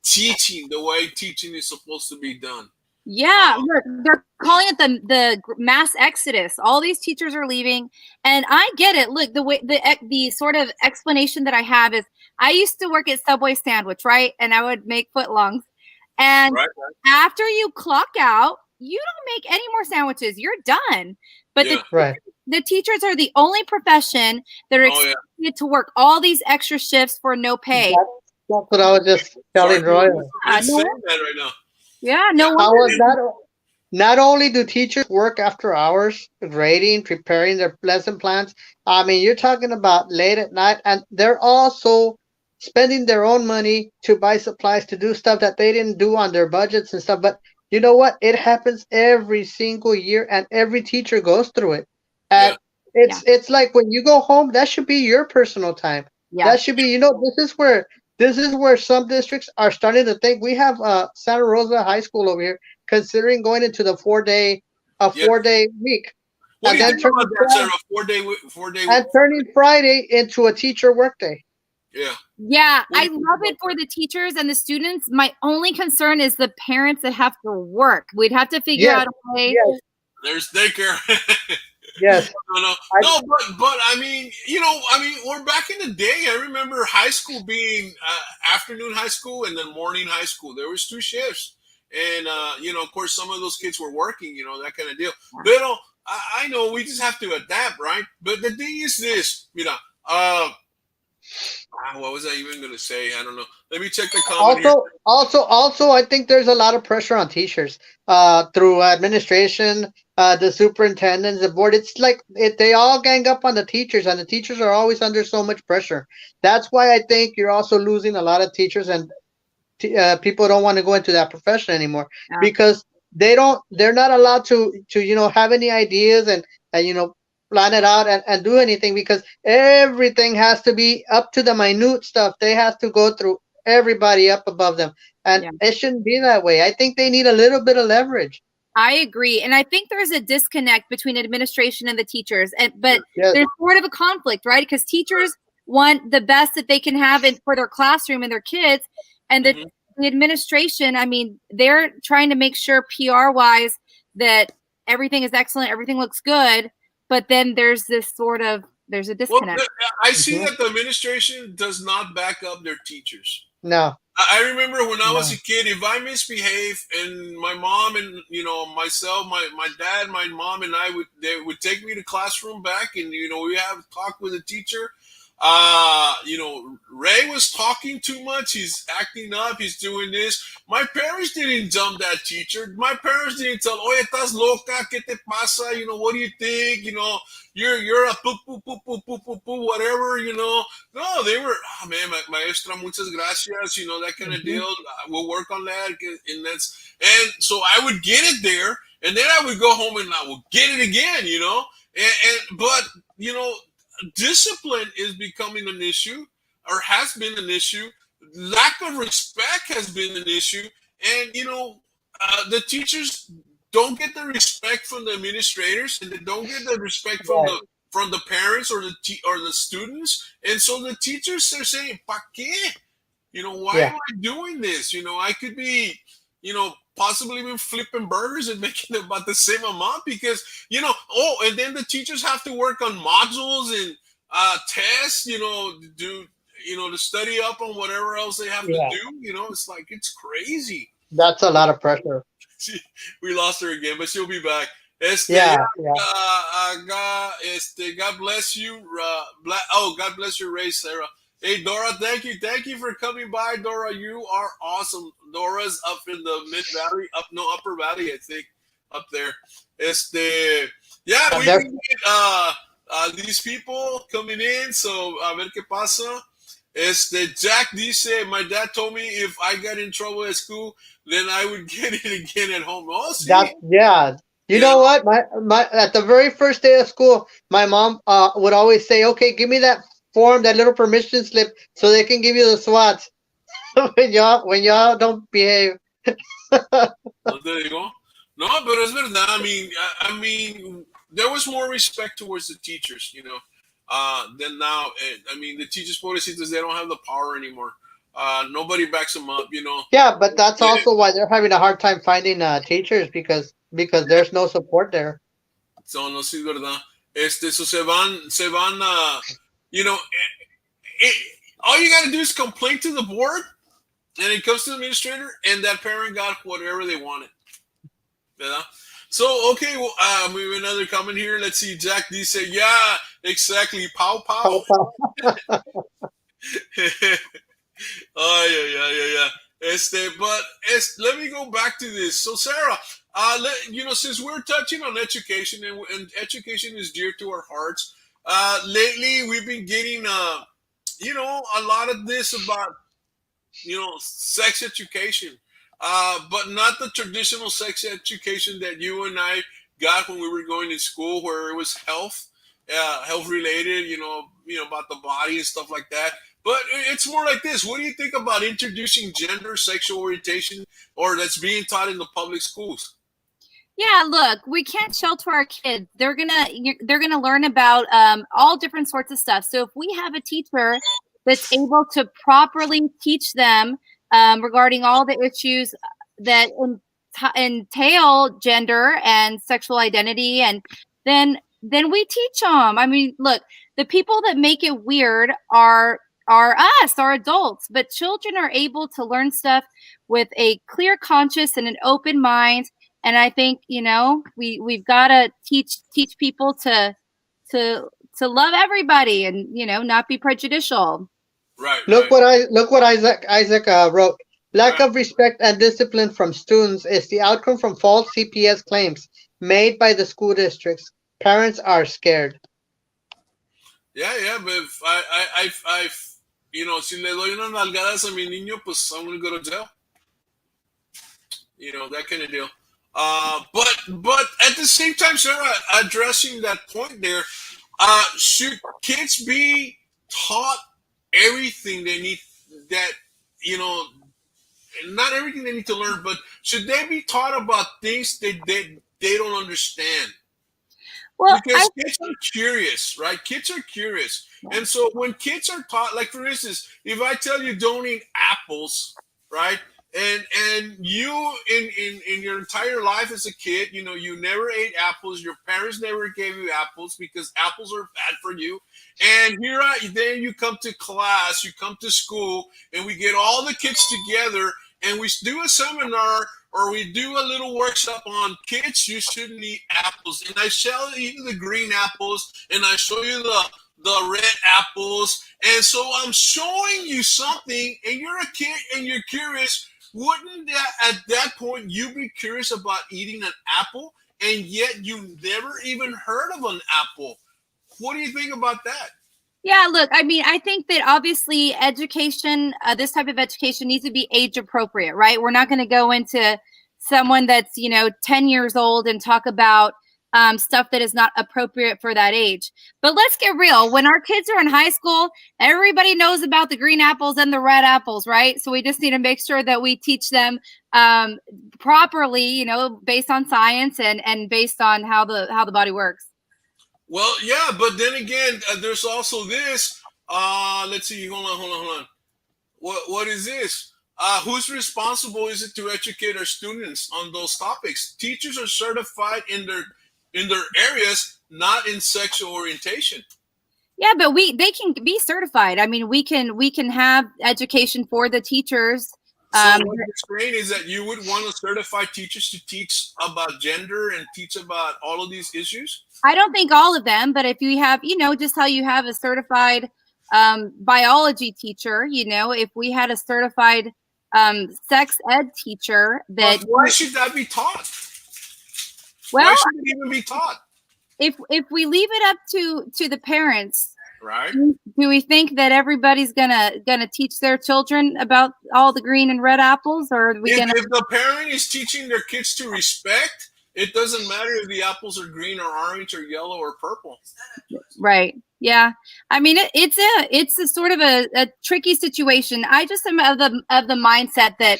teaching the way teaching is supposed to be done. Yeah, look, they're calling it the mass exodus. All these teachers are leaving, and I get it. Look, the sort of explanation that I have is I used to work at Subway Sandwich, right? And I would make footlongs. And after you clock out, you don't make any more sandwiches. You're done. But the teachers are the only profession that are expected to work all these extra shifts for no pay. That's what I was just telling Roy. I'm saying that right now. Yeah, no wonder. Not only do teachers work after hours, grading, preparing their lesson plans. I mean, you're talking about late at night, and they're also spending their own money to buy supplies to do stuff that they didn't do on their budgets and stuff. But you know what? It happens every single year, and every teacher goes through it. And it's like when you go home, that should be your personal time. That should be, this is where some districts are starting to think. We have Santa Rosa High School over here considering going into the 4-day week. What do you think about that, Sarah? 4-day and turning Friday into a teacher workday. Yeah, I love it for the teachers and the students. My only concern is the parents that have to work. We'd have to figure out a way. There's daycare. Yes. No, but I mean, we're back in the day. I remember high school being afternoon high school and then morning high school. There was 2 shifts, and of course, some of those kids were working. That kind of deal. But I know we just have to adapt, right? But the thing is this, what was I even going to say? I don't know. Let me check the comment Also, I think there's a lot of pressure on teachers through administration, the superintendents, the board. It's like they all gang up on the teachers, and the teachers are always under so much pressure. That's why I think you're also losing a lot of teachers, and people don't want to go into that profession anymore because they're not allowed to have any ideas and plan it out and do anything, because everything has to be up to the minute stuff. They have to go through everybody up above them, and it shouldn't be that way. I think they need a little bit of leverage. I agree, and I think there's a disconnect between administration and the teachers, but there's sort of a conflict, right? Because teachers want the best that they can have for their classroom and their kids, and the administration, I mean, they're trying to make sure PR wise that everything is excellent, everything looks good. But then there's a disconnect. Well, I see that the administration does not back up their teachers. No. I remember when I was a kid, if I misbehave, and my mom and myself, my dad, my mom, and they would take me to classroom back, and we have talk with the teacher. Ray was talking too much. He's acting up. He's doing this. My parents didn't dump that teacher. My parents didn't tell, oye, estás loca, ¿qué te pasa? What do you think? You're a poo, poo, poo, poo, poo, poo, poo, whatever, No, they were, oh man, maestra, muchas gracias, that kind of deal. We'll work on that. And so I would get it there, and then I would go home and I would get it again, but, discipline is becoming an issue, or has been an issue. Lack of respect has been an issue, and the teachers don't get the respect from the administrators, and they don't get the respect from the parents or the students, and so the teachers are saying, "Pa qué? Why am I doing this? I could be, possibly even flipping burgers and making about the same amount because, and then the teachers have to work on modules and tests, to study up on whatever else they have to do. It's like, it's crazy. That's a lot of pressure. We lost her again, but she'll be back. God bless you. God bless you, Ray, Sarah. Hey, Dora, thank you. Thank you for coming by, Dora. You are awesome. Dora's up in the mid-valley, upper valley, I think, up there. We can get these people coming in, so a ver qué pasa. Jack dice, my dad told me if I got in trouble at school, then I would get it again at home. Oh, see? You know what? My at the very first day of school, my mom would always say, "Okay, give me that form, that little permission slip, so they can give you the SWATs when y'all don't behave." There you go. No, but es verdad. I mean, there was more respect towards the teachers, than now. The teachers, pobrecitos, they don't have the power anymore. Nobody backs them up, Yeah, but that's also why they're having a hard time finding teachers because there's no support there. So, no, sí, verdad. So se van, all you got to do is complain to the board, and it comes to the administrator, and that parent got whatever they wanted. ¿Verdad? So, okay, well, we have another comment here. Let's see. Jack D say, yeah, exactly. Pow, pow. Yeah. Let me go back to this. So, Sarah, since we're touching on education, and education is dear to our hearts, lately we've been getting, a lot of this about, sex education, but not the traditional sex education that you and I got when we were going to school, where it was health related, about the body and stuff like that. But it's more like this. What do you think about introducing gender, sexual orientation, or that's being taught in the public schools? Yeah, look, we can't shelter our kids. They're gonna learn about all different sorts of stuff. So if we have a teacher that's able to properly teach them regarding all the issues that entail gender and sexual identity, and then we teach them. Look, the people that make it weird are us, our adults, but children are able to learn stuff with a clear conscience and an open mind. And I think, we've got to teach people to love everybody and, not be prejudicial. Right. Look what Isaac wrote. Lack of respect and discipline from students is the outcome from false CPS claims made by the school districts. Parents are scared. Yeah, but if I si le doy unas nalgadas a mi niño, pues I'm gonna go to jail. That kind of deal. But at the same time, Sarah, addressing that point there, should kids be taught everything they need? That not everything they need to learn, but should they be taught about things that they don't understand? Well, because kids are curious, right? Kids are curious. And so when kids are taught, like for instance, if I tell you don't eat apples, right? And you in your entire life as a kid, you never ate apples. Your parents never gave you apples because apples are bad for you. And then you come to class, you come to school, and we get all the kids together and we do a seminar or we do a little workshop on kids, you shouldn't eat apples. And I show you the green apples and I show you the red apples. And so I'm showing you something, and you're a kid and you're curious. Wouldn't that at that point you be curious about eating an apple, and yet you never even heard of an apple? What do you think about that? Yeah, look, I mean, I think that obviously education, this type of education needs to be age appropriate, right? We're not going to go into someone that's, 10 years old and talk about stuff that is not appropriate for that age. But let's get real. When our kids are in high school, everybody knows about the green apples and the red apples, right? So we just need to make sure that we teach them properly, based on science and based on how the body works. Well, yeah, but then again, there's also this. Let's see. Hold on. What is this? Who's responsible is it to educate our students on those topics? Teachers are certified in their areas, not in sexual orientation. Yeah, but they can be certified. I mean, we can have education for the teachers. So what you're saying is that you would want to certify teachers to teach about gender and teach about all of these issues? I don't think all of them, but if you have, just how you have a certified biology teacher, if we had a certified sex ed teacher that. But why should that be taught? Well, why should it even be taught? If we leave it up to the parents, right? Do we think that everybody's gonna teach their children about all the green and red apples, or are we if the parent is teaching their kids to respect, it doesn't matter if the apples are green or orange or yellow or purple. Right. Yeah. I mean, it's a sort of a tricky situation. I just am of the mindset that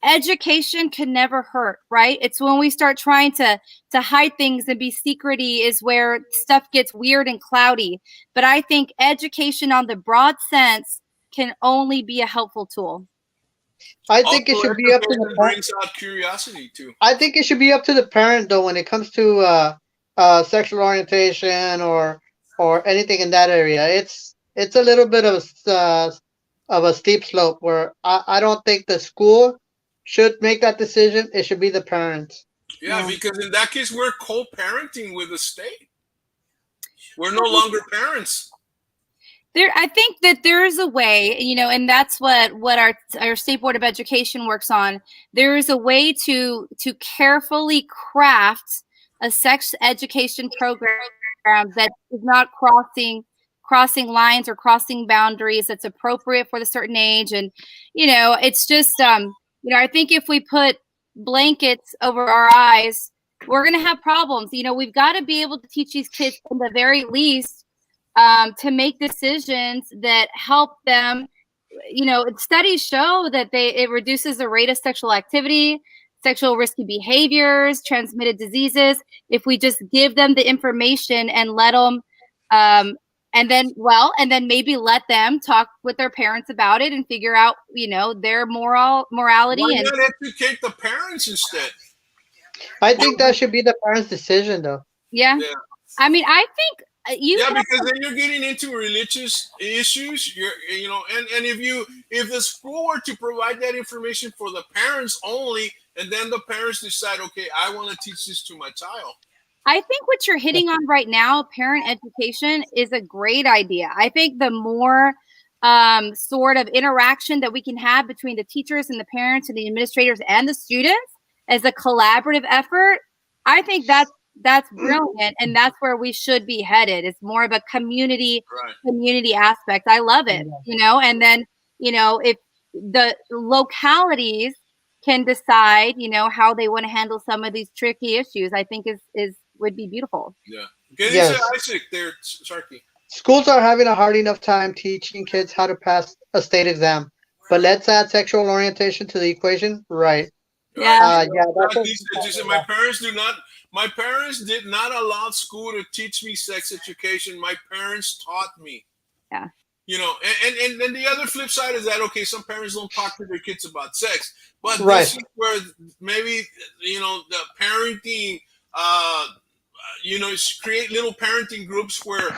education can never hurt, right? It's when we start trying to hide things and be secrety is where stuff gets weird and cloudy. But I think education on the broad sense can only be a helpful tool. I think it should be up to the parent. Brings out curiosity too. I think it should be up to the parent though when it comes to sexual orientation or anything in that area. It's a little bit of a steep slope where I don't think the school should make that decision. It should be the parents. Yeah, because in that case we're co-parenting with the state. We're no longer parents. I think that there is a way, and that's what our State Board of Education works on. There is a way to carefully craft a sex education program that is not crossing lines or crossing boundaries, that's appropriate for the certain age. And, it's just, I think if we put blankets over our eyes, we're going to have problems. We've got to be able to teach these kids in the very least to make decisions that help them. Studies show that it reduces the rate of sexual activity, sexual risky behaviors, transmitted diseases, if we just give them the information and let them, and then maybe let them talk with their parents about it and figure out, their morality. Why not educate the parents instead? I think that should be the parents' decision, though. Yeah. I mean, I think because then you're getting into religious issues. And if the school were to provide that information for the parents only, and then the parents decide, okay, I want to teach this to my child. I think what you're hitting on right now, parent education, is a great idea. I think the more sort of interaction that we can have between the teachers and the parents and the administrators and the students as a collaborative effort, I think that's brilliant, and that's where we should be headed. It's more of a community aspect. I love it, and then, if the localities can decide, how they want to handle some of these tricky issues, I think would be beautiful. Yeah. Yes. Isaac there, Sharky. Schools are having a hard enough time teaching kids how to pass a state exam, but let's add sexual orientation to the equation, right? Yeah. My parents did not allow school to teach me sex education. My parents taught me. Yeah. And then the other flip side is that, okay, some parents don't talk to their kids about sex, but this is where maybe, the parenting, create little parenting groups where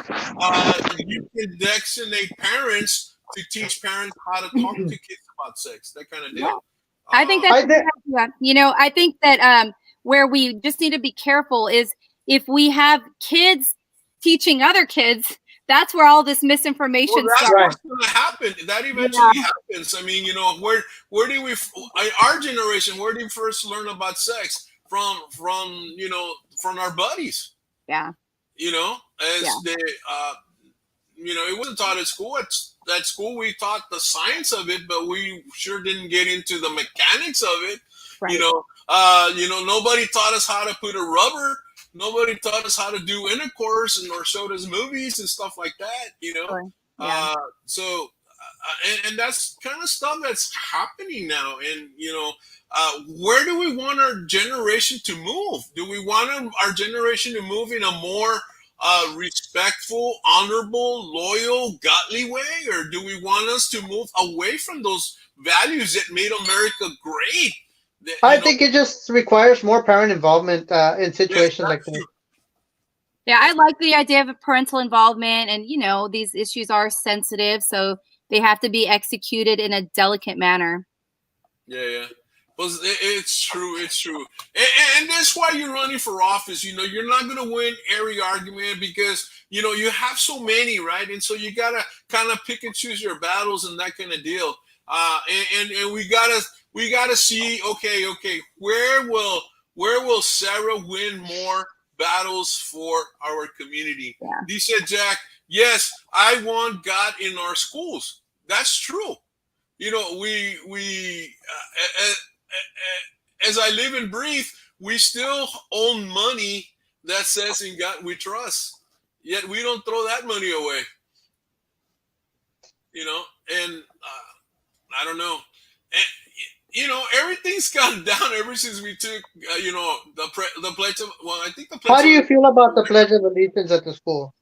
you can designate parents to teach parents how to talk to kids about sex, that kind of deal. Yeah. I think I think that where we just need to be careful is if we have kids teaching other kids that's where all this Well, misinformation that's starts. what's going to happen. That eventually happens. I mean, where do we, our generation, where do we first learn about sex? From from our buddies. Yeah. As they, it wasn't taught at school. At school, we taught the science of it, but we sure didn't get into the mechanics of it. Right. Nobody taught us how to put a rubber. Nobody taught us how to do intercourse, or showed us movies and stuff like that. Sure. Yeah. And that's kind of stuff that's happening now. And where do we want our generation to move? Do we want our generation to move in a more respectful, honorable, loyal, godly way, or do we want us to move away from those values that made America great? I think it just requires more parent involvement in situations like this. Yeah, I like the idea of parental involvement, and these issues are sensitive, so they have to be executed in a delicate manner. Yeah. Well, it's true. It's true. And that's why you're running for office. You're not going to win every argument because, you have so many, right? And so you got to kind of pick and choose your battles and that kind of deal. And we got to see, okay, where will Sara win more battles for our community? Yeah. He said, Jack, yes, I want God in our schools. That's true. We as I live and breathe, we still own money that says in God we trust. Yet we don't throw that money away. And I don't know. And, everything's gone down ever since we took, the pledge of. Well, I think the pledge. How do you feel about the Pledge of Allegiance at the school?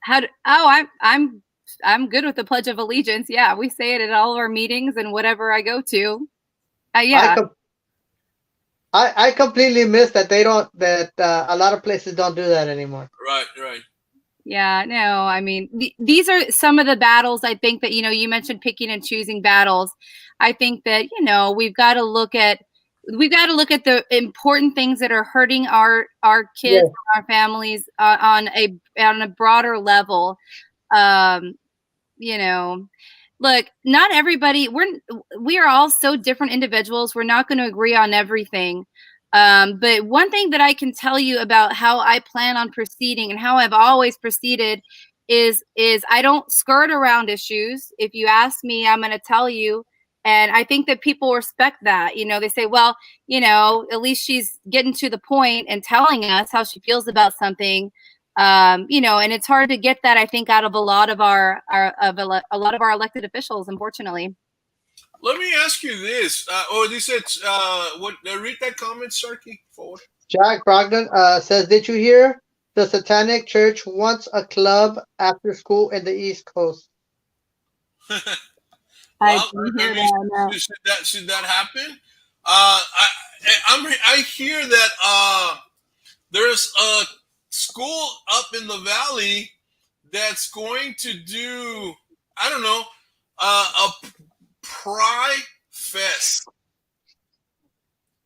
I'm good with the Pledge of Allegiance. Yeah, we say it at all of our meetings and whatever I go to. Yeah. I completely miss that a lot of places don't do that anymore. Right. Yeah, no, I mean, these are some of the battles I think that, you mentioned picking and choosing battles. I think that, we've got to look at the important things that are hurting our kids, our families on a broader level. Look, not everybody, we are all so different individuals. We're not going to agree on everything. But one thing that I can tell you about how I plan on proceeding and how I've always proceeded is I don't skirt around issues. If you ask me, I'm going to tell you. And I think that people respect that. They say, well, at least she's getting to the point and telling us how she feels about something. And it's hard to get that, I think, out of a lot of our elected officials, unfortunately. Let me ask you this. This said, read that comment, Sarky, forward. Jack Brogdon says, did you hear the Satanic Church wants a club after school in the East Coast? Should that happen? I hear that there's a school up in the valley that's going to do, I don't know, a Pride Fest.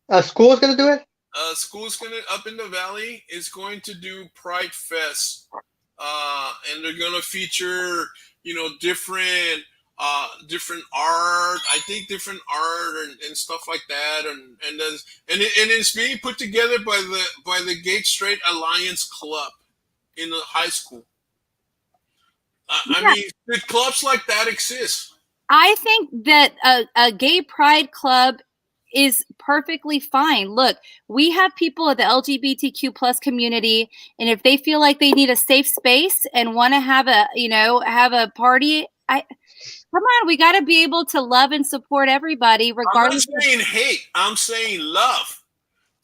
A school's going to do it? School's up in the valley is going to do Pride Fest. And they're going to feature, different art. I think different art and stuff like that. And it's being put together by the Gay Straight Alliance Club in the high school. I mean, did clubs like that exist? I think that a gay pride club is perfectly fine. Look, we have people at the LGBTQ plus community, and if they feel like they need a safe space and want to have a party, come on, we got to be able to love and support everybody, regardless. I'm not saying hate. I'm saying love.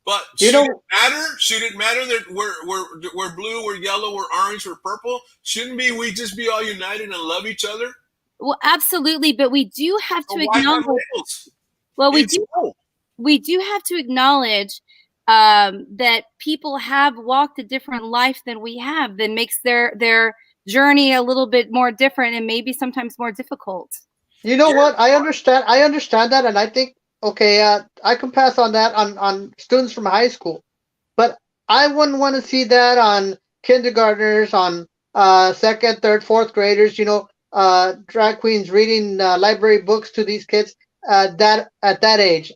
But should it matter? Should it matter that we're blue, we're yellow, we're orange, we're purple? Shouldn't we just be all united and love each other? Well, absolutely, but we do have to acknowledge. Well, we do have to acknowledge that people have walked a different life than we have. That makes their journey a little bit more different and maybe sometimes more difficult. You know what? I understand that, and I think I can pass on that on students from high school, but I wouldn't want to see that on kindergartners, on second, third, fourth graders, drag queens reading library books to these kids that at that age,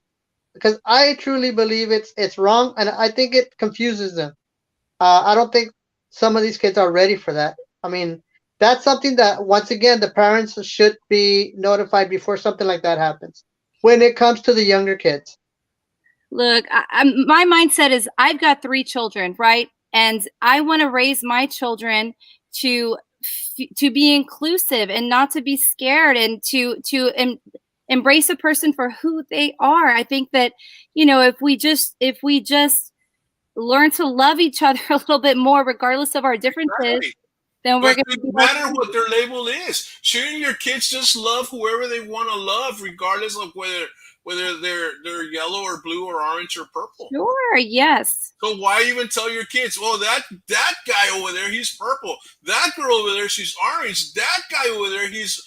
because I truly believe it's wrong, and I think it confuses them. I don't think some of these kids are ready for that. I mean, that's something that once again the parents should be notified before something like that happens. When it comes to the younger kids, Look, my mindset is I've got 3 children, right? And I want to raise my children to to be inclusive and not to be scared, and to embrace a person for who they are. I think that, if we just learn to love each other a little bit more, regardless of our differences, Exactly. then we're But going it to be doesn't matter what their label is. Shouldn't your kids just love whoever they want to love, regardless of whether they're yellow or blue or orange or purple? sure. Yes. So why even tell your kids, oh, that guy over there, he's purple. That girl over there, she's orange. That guy over there, he's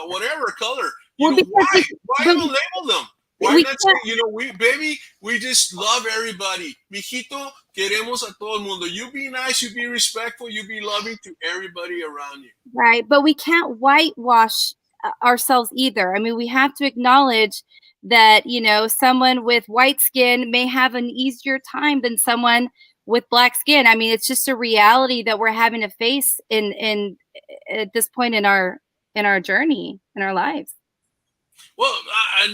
whatever color. Well, because Why but even label them? Why we not can't. say, we just love everybody. Mijito, queremos a todo el mundo. You be nice, you be respectful, you be loving to everybody around you. Right, but we can't whitewash ourselves either. I mean, we have to acknowledge that, someone with white skin may have an easier time than someone with black skin. I mean, it's just a reality that we're having to face in at this point in our journey in our lives. Well,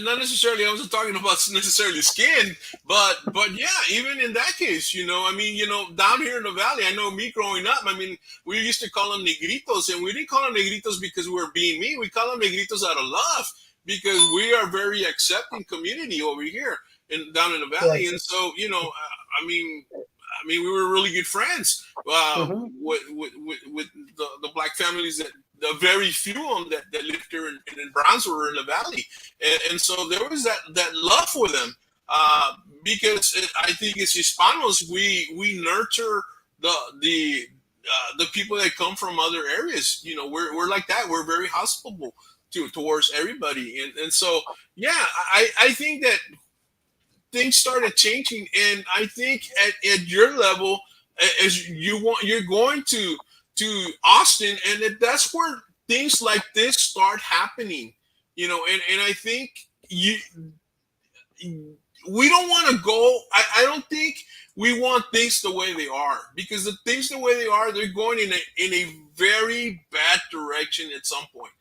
not necessarily. I wasn't talking about necessarily skin, but yeah, even in that case, down here in the valley, I know me growing up. I mean, we used to call them negritos, and we didn't call them negritos because we were being mean. We call them negritos out of love because we are a very accepting community over here down in the valley, yes. and so we were really good friends Mm-hmm. with the black families that the very few of them that lived here in Brownsville or in the valley, and so there was that love for them because I think as Hispanos we nurture the people that come from other areas. We're like that. We're very hospitable towards everybody, and so yeah, I think that things started changing, and I think at your level, as you're going to Austin, and that's where things like this start happening, and I think you we don't want to go. I don't think we want things the way they are, because the things the way they are, they're going in a very bad direction at some point.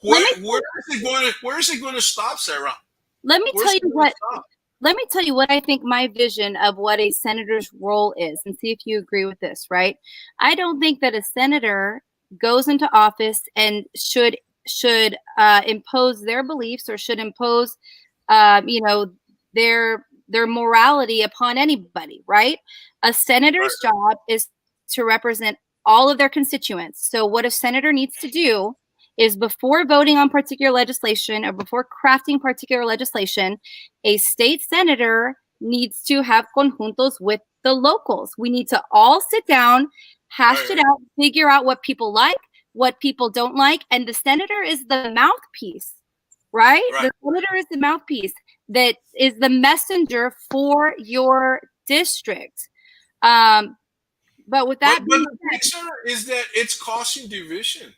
Where is it going to stop, Sarah? Let me Where's tell it you going to what stop? let me tell you what I think my vision of what a senator's role is, and see if you agree with this, right? I don't think that a senator goes into office and should impose their beliefs, or should impose their morality upon anybody, right? A senator's job is to represent all of their constituents. So what a senator needs to do is, before voting on particular legislation or before crafting particular legislation, a state senator needs to have conjuntos with the locals. We need to all sit down, hash it out, figure out what people like, what people don't like. And the senator is the mouthpiece, right? The senator is the mouthpiece that is the messenger for your district. But with that but being the picture is that it's causing division.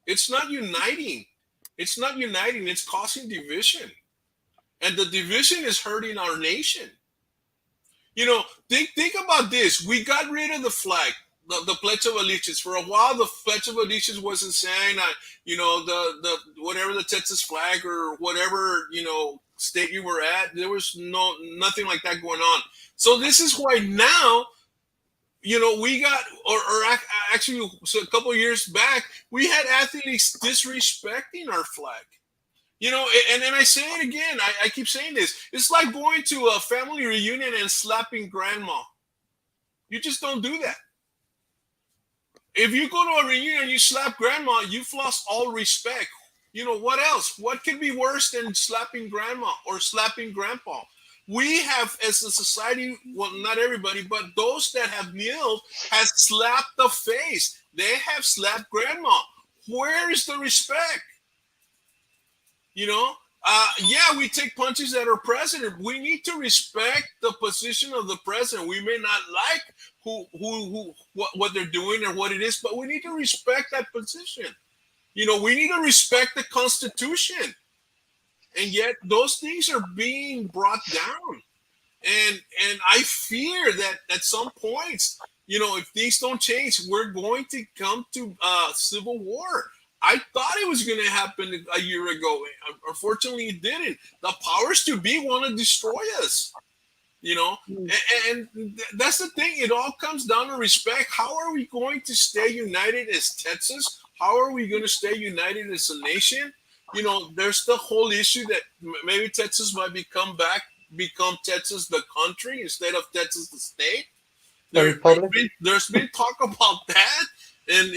It's not uniting. It's causing division. And the division is hurting our nation. Think about this. We got rid of the flag, the Pledge of Allegiance. For a while, the Pledge of Allegiance wasn't saying, the whatever the Texas flag or whatever, state you were at. There was nothing like that going on. So this is why now, we got, actually, so a couple of years back, we had athletes disrespecting our flag. And then I say it again. I keep saying this. It's like going to a family reunion and slapping grandma. You just don't do that. If you go to a reunion and you slap grandma, you've lost all respect. What else? What could be worse than slapping grandma or slapping grandpa? We have, as a society, well, not everybody, but those that have kneeled has slapped the face. They have slapped grandma. Where is the respect? Yeah, we take punches at our president. We need to respect the position of the president. We may not like what they're doing or what it is, but we need to respect that position. We need to respect the Constitution, and yet those things are being brought down. And I fear that at some points, if things don't change, we're going to come to civil war. I thought it was going to happen a year ago. Unfortunately, it didn't. The powers to be want to destroy us. And that's the thing. It all comes down to respect. How are we going to stay united as Texas? How are we going to stay united as a nation? There's the whole issue that maybe Texas might become Texas the country instead of Texas the state. There's been talk about that, and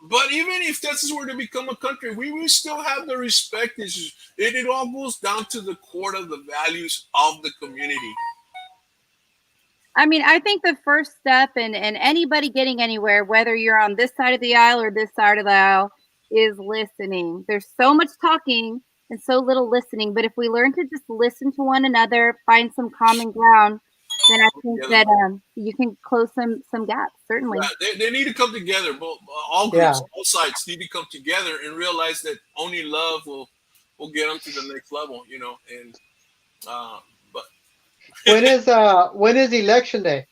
but even if Texas were to become a country, we will still have the respect issues. It all goes down to the core of the values of the community. I mean, I think the first step in anybody getting anywhere, whether you're on this side of the aisle or this side of the aisle, is listening. There's so much talking and so little listening. But if we learn to just listen to one another, find some common ground, then I think that you can close some gaps, certainly. Yeah, they need to come together. All groups, all sides need to come together and realize that only love will get them to the next level, and but when is election day?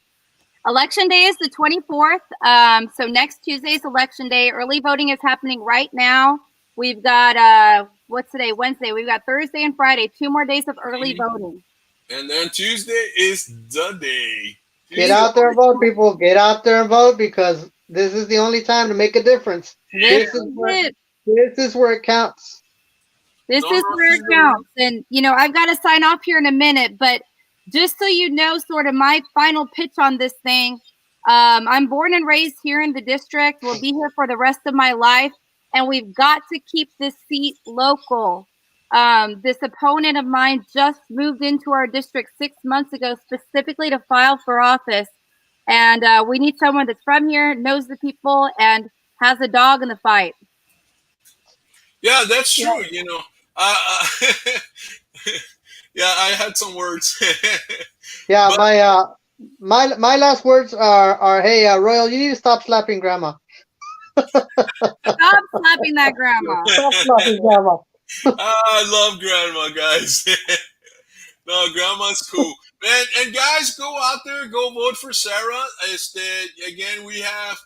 Election day is the 24th. So next Tuesday is election day. Early voting is happening right now. We've got what's today? Wednesday. We've got Thursday and Friday, 2 more days of early voting. And then Tuesday is the day. Get out there and vote, people. Get out there and vote, because this is the only time to make a difference. This is where it counts. This is where it counts. And, I've got to sign off here in a minute, but just so you know, sort of my final pitch on this thing, I'm born and raised here in the district. We'll be here for the rest of my life, and we've got to keep this seat local. This opponent of mine just moved into our district 6 months ago, specifically to file for office. And we need someone that's from here, knows the people, and has a dog in the fight. Yeah, that's true. Yeah, I had some words. Yeah, but, my last words are hey, Royal, you need to stop slapping grandma. Stop slapping that grandma. Stop slapping grandma. I love grandma, guys. No, grandma's cool, man. And guys, go out there, go vote for Sara. Again, we have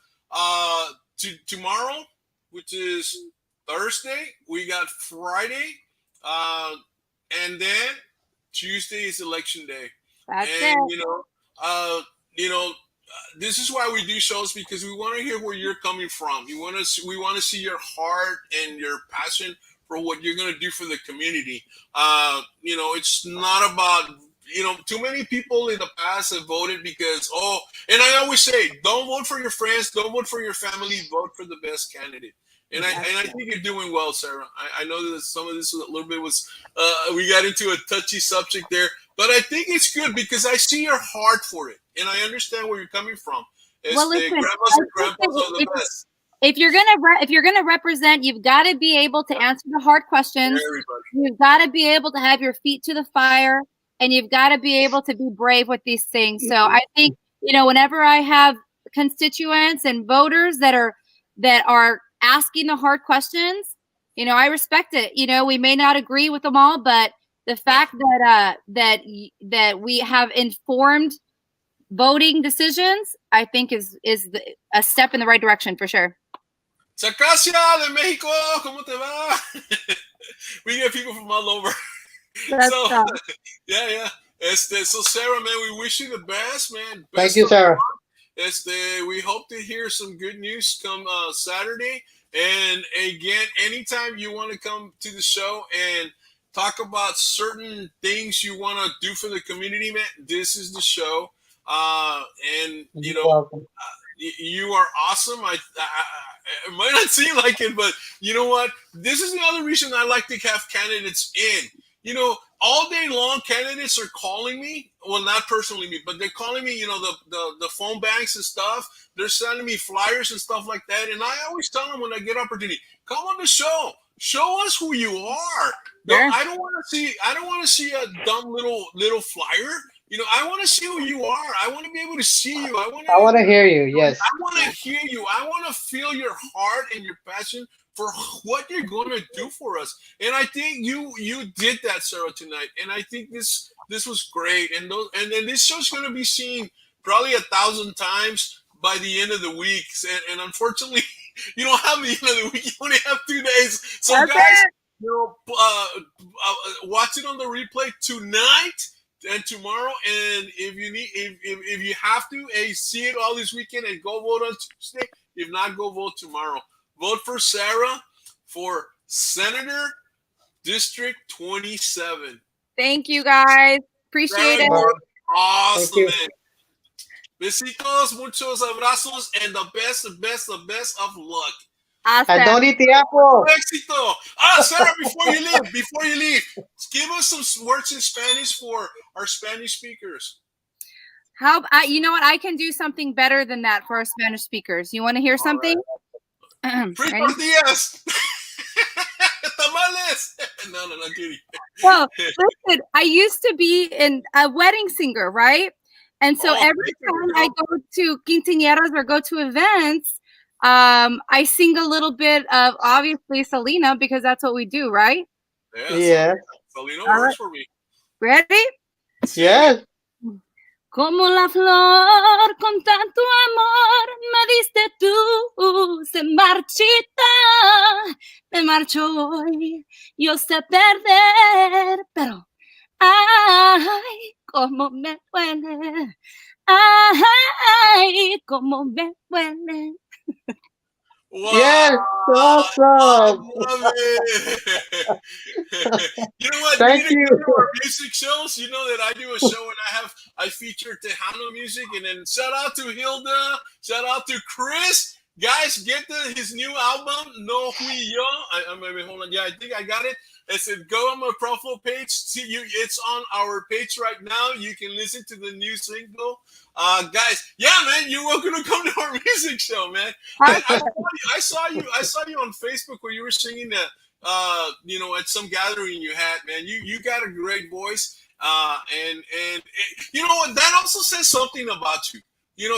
tomorrow, which is Thursday. We got Friday, and then Tuesday is election day. That's it. This is why we do shows, because we want to hear where you're coming from. We want to see your heart and your passion for what you're going to do for the community. It's not about, too many people in the past have voted because, and I always say, don't vote for your friends, don't vote for your family, vote for the best candidate. And I think you're doing well, Sara. I know that some of this a little bit was, we got into a touchy subject there, but I think it's good because I see your heart for it, and I understand where you're coming from. Well, listen, grandmas and grandpas are the best. If you're gonna represent, you've got to be able to answer the hard questions. You've got to be able to have your feet to the fire, and you've got to be able to be brave with these things. So I think whenever I have constituents and voters that are asking the hard questions, I respect it. We may not agree with them all, but the fact that we have informed voting decisions, I think is a step in the right direction for sure. Sacacia de Mexico, ¿cómo te va? We get people from all over. Yeah. So Sara, man, we wish you the best, man. Thank you, Sara. We hope to hear some good news come Saturday. And again, anytime you want to come to the show and talk about certain things you want to do for the community, man, this is the show. And you are awesome. It might not seem like it, but you know what? This is the other reason I like to have candidates in. All day long, candidates are calling me. Well, not personally me, but they're calling me. The phone banks and stuff. They're sending me flyers and stuff like that. And I always tell them when I get opportunity, come on the show. Show us who you are. No, I don't want to see a dumb little flyer. I want to see who you are. I want to be able to see you. I want I want to to. hear you. Yes. I want to hear you. I want to feel your heart and your passion for what you're going to do for us. And I think you did that, Sarah, tonight. And I think this was great. And then this show's going to be seen probably 1,000 times by the end of the week. And unfortunately, you don't have the end of the week. You only have 2 days. So That's guys, it. watch it on the replay tonight and tomorrow. And if you have to, see it all this weekend and go vote on Tuesday. If not, go vote tomorrow. Vote for Sarah for Senator District 27. Thank you, guys. Appreciate Sarah, it. you're Thank awesome, you. man. Besitos, muchos abrazos, and the best of luck. And Awesome. don't eat the apple. Éxito. Sarah, before you leave, give us some words in Spanish for our Spanish speakers. You know what? I can do something better than that for our Spanish speakers. You want to hear something? Free Ready? tortillas. Tamales. No, kidding. Well, listen, I used to be a wedding singer, right? And so every time I go to quinceañeras or go to events, I sing a little bit of, obviously, Selena, because that's what we do, right? Yes. Selena works for me. Ready? Yes. Como la flor con tanto amor me diste tú, se marchita, me marcho hoy, yo sé perder, pero ay, como me duele, ay, como me duele. Wow. Yes. Awesome. I love it. You know what? Thank you. you. Come to our music shows. You know that I do a show and I feature Tejano music, and then shout out to Hilda, shout out to Chris. Guys, get his new album, No Hui Yo. Hold on. Yeah, I think I got it. I said, go on my profile page. See it's on our page right now. You can listen to the new single. Guys, yeah, man, you're welcome to come to our music show, man. I saw you on Facebook where you were singing that, at some gathering you had, man. You got a great voice, and you know what? That also says something about you,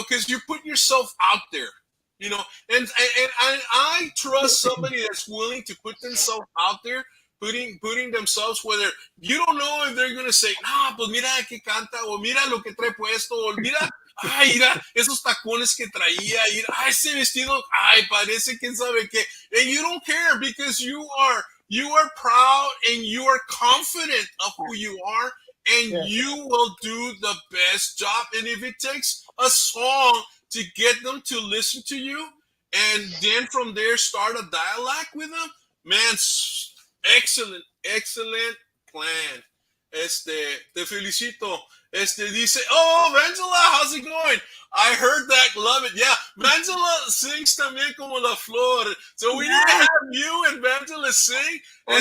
because you put yourself out there, and I trust somebody that's willing to put themselves out there. Putting themselves, whether you don't know if they're going to say, no, pues mira que canta, o mira lo que trae puesto, o mira, ay, mira esos tacones que traía, ay, ese vestido, ay, parece quién sabe qué. And you don't care because you are proud and you are confident of who you are, and you will do the best job. And if it takes a song to get them to listen to you, and then from there start a dialogue with them, man, excellent plan. Te felicito. Dice, oh, Vangela, how's it going? I heard that, love it. Yeah, Vangela sings también como la flor. So we need to have you and Vangela sing. A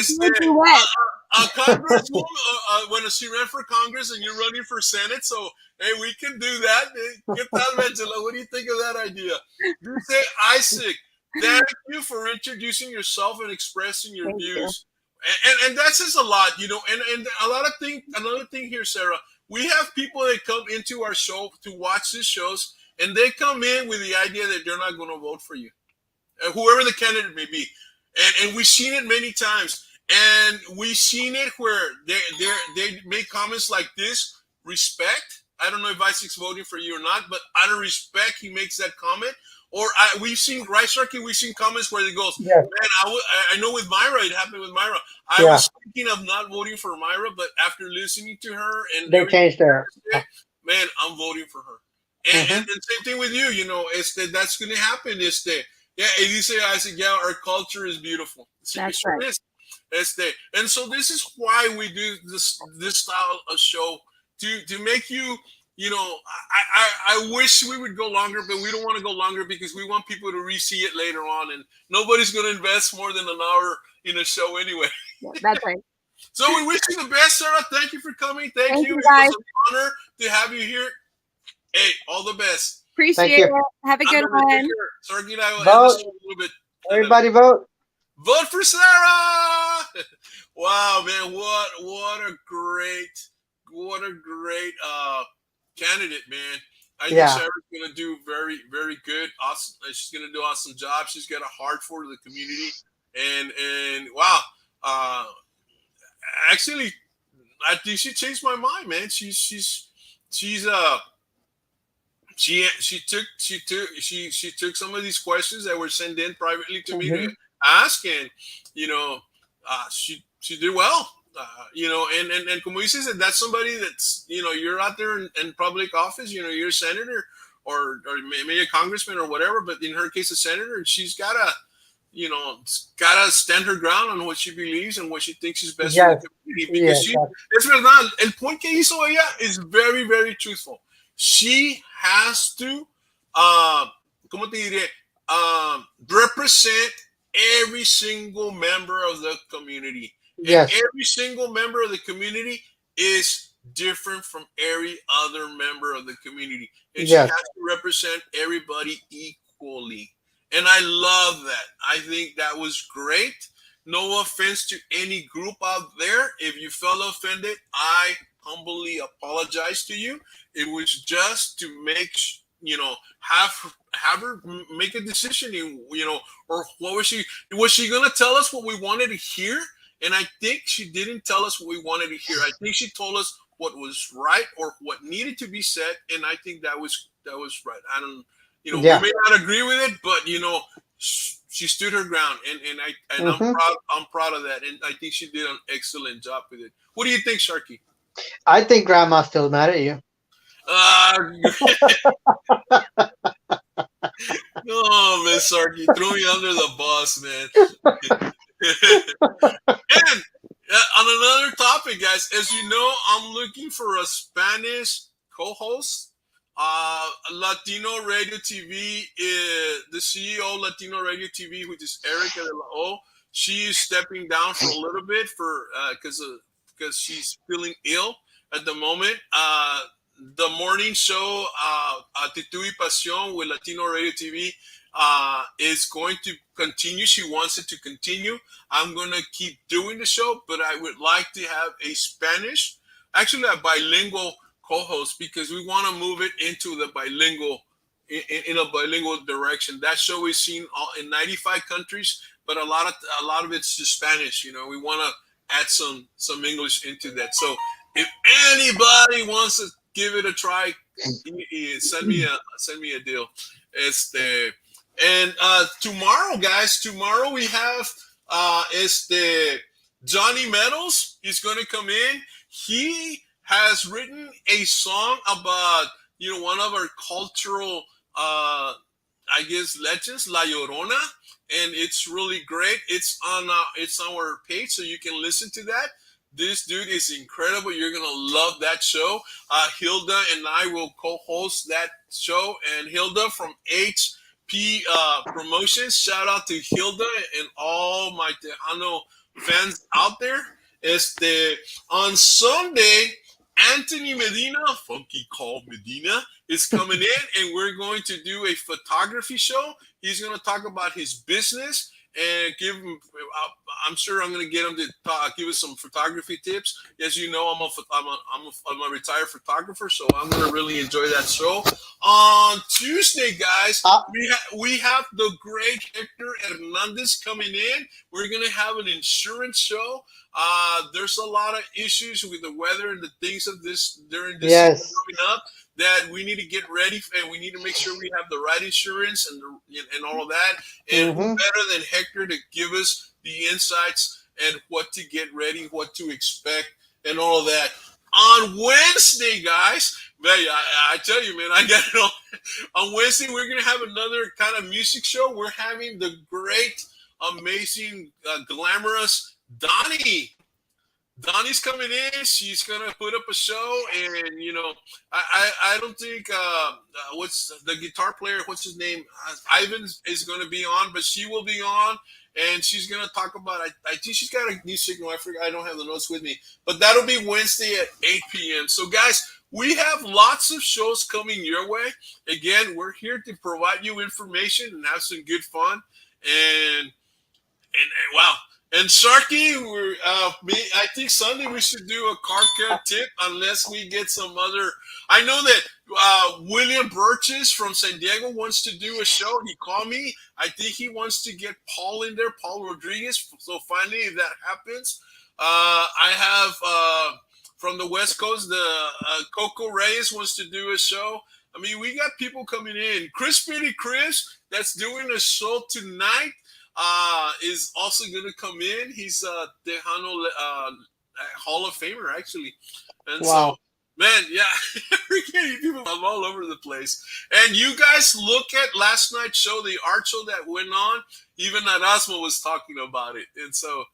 congresswoman, when she ran for Congress and you're running for Senate, so hey, we can do that. Get that, Vangela. What do you think of that idea? Dice Isaac, thank you for introducing yourself and expressing your views. And that says a lot, and another thing here, Sarah, we have people that come into our show to watch these shows, and they come in with the idea that they're not going to vote for you, whoever the candidate may be. And we've seen it many times, and we've seen it where they make comments like this, respect. I don't know if Isaac's voting for you or not, but out of respect, he makes that comment. Or we've seen, right, Sharky, we've seen comments where it goes, man, I know with Myra, it happened with Myra. I was thinking of not voting for Myra, but after listening to her and they changed her. Man, I'm voting for her. And the same thing with you, that's going to happen. Elise, I said, yeah, our culture is beautiful. That's right. And so this is why we do this style of show to make you. I wish we would go longer, but we don't want to go longer because we want people to re-see it later on, and nobody's going to invest more than an hour in a show anyway. That's right. So we wish you the best, Sarah. Thank you for coming. Thank you. Guys. It's an honor to have you here. Hey, all the best. Appreciate it. Have a good one. Sarah, and I will vote. end this a little bit. Everybody vote. Vote for Sarah. Wow, man, what a great great candidate, man. I think Yeah. Sarah's gonna do very, very good. Awesome. She's gonna do awesome job. She's got a heart for the community, and wow. Uh, actually, I think she changed my mind, man. She's she took some of these questions that were sent in privately to me to Hmm. ask, and you know, she did well. And como dices, that's somebody that's, you're out there in public office. You're a senator or maybe a congressman or whatever, but in her case, a senator, and she's gotta stand her ground on what she believes and what she thinks is best for the Yes. community. Because Yes. es verdad, el point que hizo ella is very, very truthful. She has to, ¿cómo te diré? Represent every single member of the community. And Yes. every single member of the community is different from every other member of the community. And she has Yes. to represent everybody equally. And I love that. I think that was great. No offense to any group out there. If you felt offended, I humbly apologize to you. It was just to make, have her make a decision. Or what was she? Was she gonna tell us what we wanted to hear? And I think she didn't tell us what we wanted to hear. I think she told us what was right or what needed to be said, and I think that was right. I don't, we Yeah. may not agree with it, but she stood her ground, and I'm Hmm. proud. I'm proud of that, and I think she did an excellent job with it. What do you think, Sharky? I think Grandma's still mad at you. Uh, oh, Miss Sharky threw me under the bus, man. And on another topic, guys, as you know, I'm looking for a Spanish co-host. Latino Radio TV, the CEO of Latino Radio TV, which is Erica de la O, she is stepping down for a little bit for because she's feeling ill at the moment. The morning show, Actitud y Pasión with Latino Radio TV, is going to continue. She wants it to continue. I'm going to keep doing the show, but I would like to have a Spanish, actually a bilingual co-host, because we want to move it into the bilingual, in a bilingual direction. That show is seen in 95 countries, but a lot of it's just Spanish. We want to add some English into that. So if anybody wants to give it a try, send me a deal. And tomorrow, guys, tomorrow we have Johnny Meadows. He's going to come in. He has written a song about one of our cultural I guess legends, La Llorona, and it's really great. It's on our page, so you can listen to that. This dude is incredible. You're gonna love that show. Hilda and I will co-host that show, and Hilda from HP Promotions. Shout out to Hilda and all my Tejano fans out there. On Sunday, Anthony Medina, Funky Call Medina, is coming in, and we're going to do a photography show. He's going to talk about his business and give him. I'm sure I'm going to get him to give us some photography tips. As you know, I'm a retired photographer, so I'm going to really enjoy that show. On Tuesday, guys, we have the great Hector Hernandez coming in. We're going to have an insurance show. There's a lot of issues with the weather and the things of this during this season Yes. coming up that we need to get ready, and we need to make sure we have the right insurance and all of that. And who Hmm. better than Hector to give us the insights and what to get ready, what to expect, and all of that. On Wednesday, guys, man, I tell you, man, I got it on Wednesday. We're gonna have another kind of music show. We're having the great, amazing, glamorous Donnie's coming in. She's gonna put up a show, and I don't think what's the guitar player? What's his name? Ivan is gonna be on, but she will be on, and she's gonna talk about. I think she's got a new signal. I forgot. I don't have the notes with me, but that'll be Wednesday at 8 p.m. So, guys, we have lots of shows coming your way. Again, we're here to provide you information and have some good fun, and wow. And Sharky, I think Sunday we should do a car care tip unless we get some other. I know that William Burgess from San Diego wants to do a show. He called me. I think he wants to get Paul in there, Paul Rodriguez. So finally, if that happens, I have from the West Coast, the Coco Reyes wants to do a show. I mean, we got people coming in. Crispy Chris, that's doing a show tonight, is also going to come in. He's Tejano Hall of Famer, actually. And Wow. so, man, yeah, we're getting people from all over the place. And you guys look at last night's show, the art show that went on. Even Erasmo was talking about it. And so,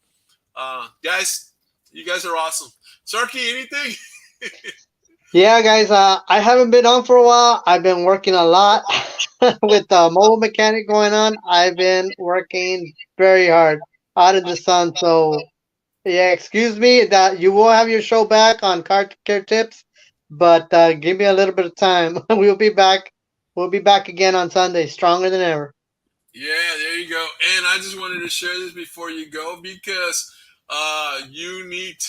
guys, you guys are awesome. Sarky, anything? Yeah, guys, I haven't been on for a while. I've been working a lot with the mobile mechanic going on. I've been working very hard out in the sun. So, yeah, excuse me that you will have your show back on car care tips, but give me a little bit of time. We'll be back. We'll be back again on Sunday, stronger than ever. Yeah, there you go. And I just wanted to share this before you go because you need.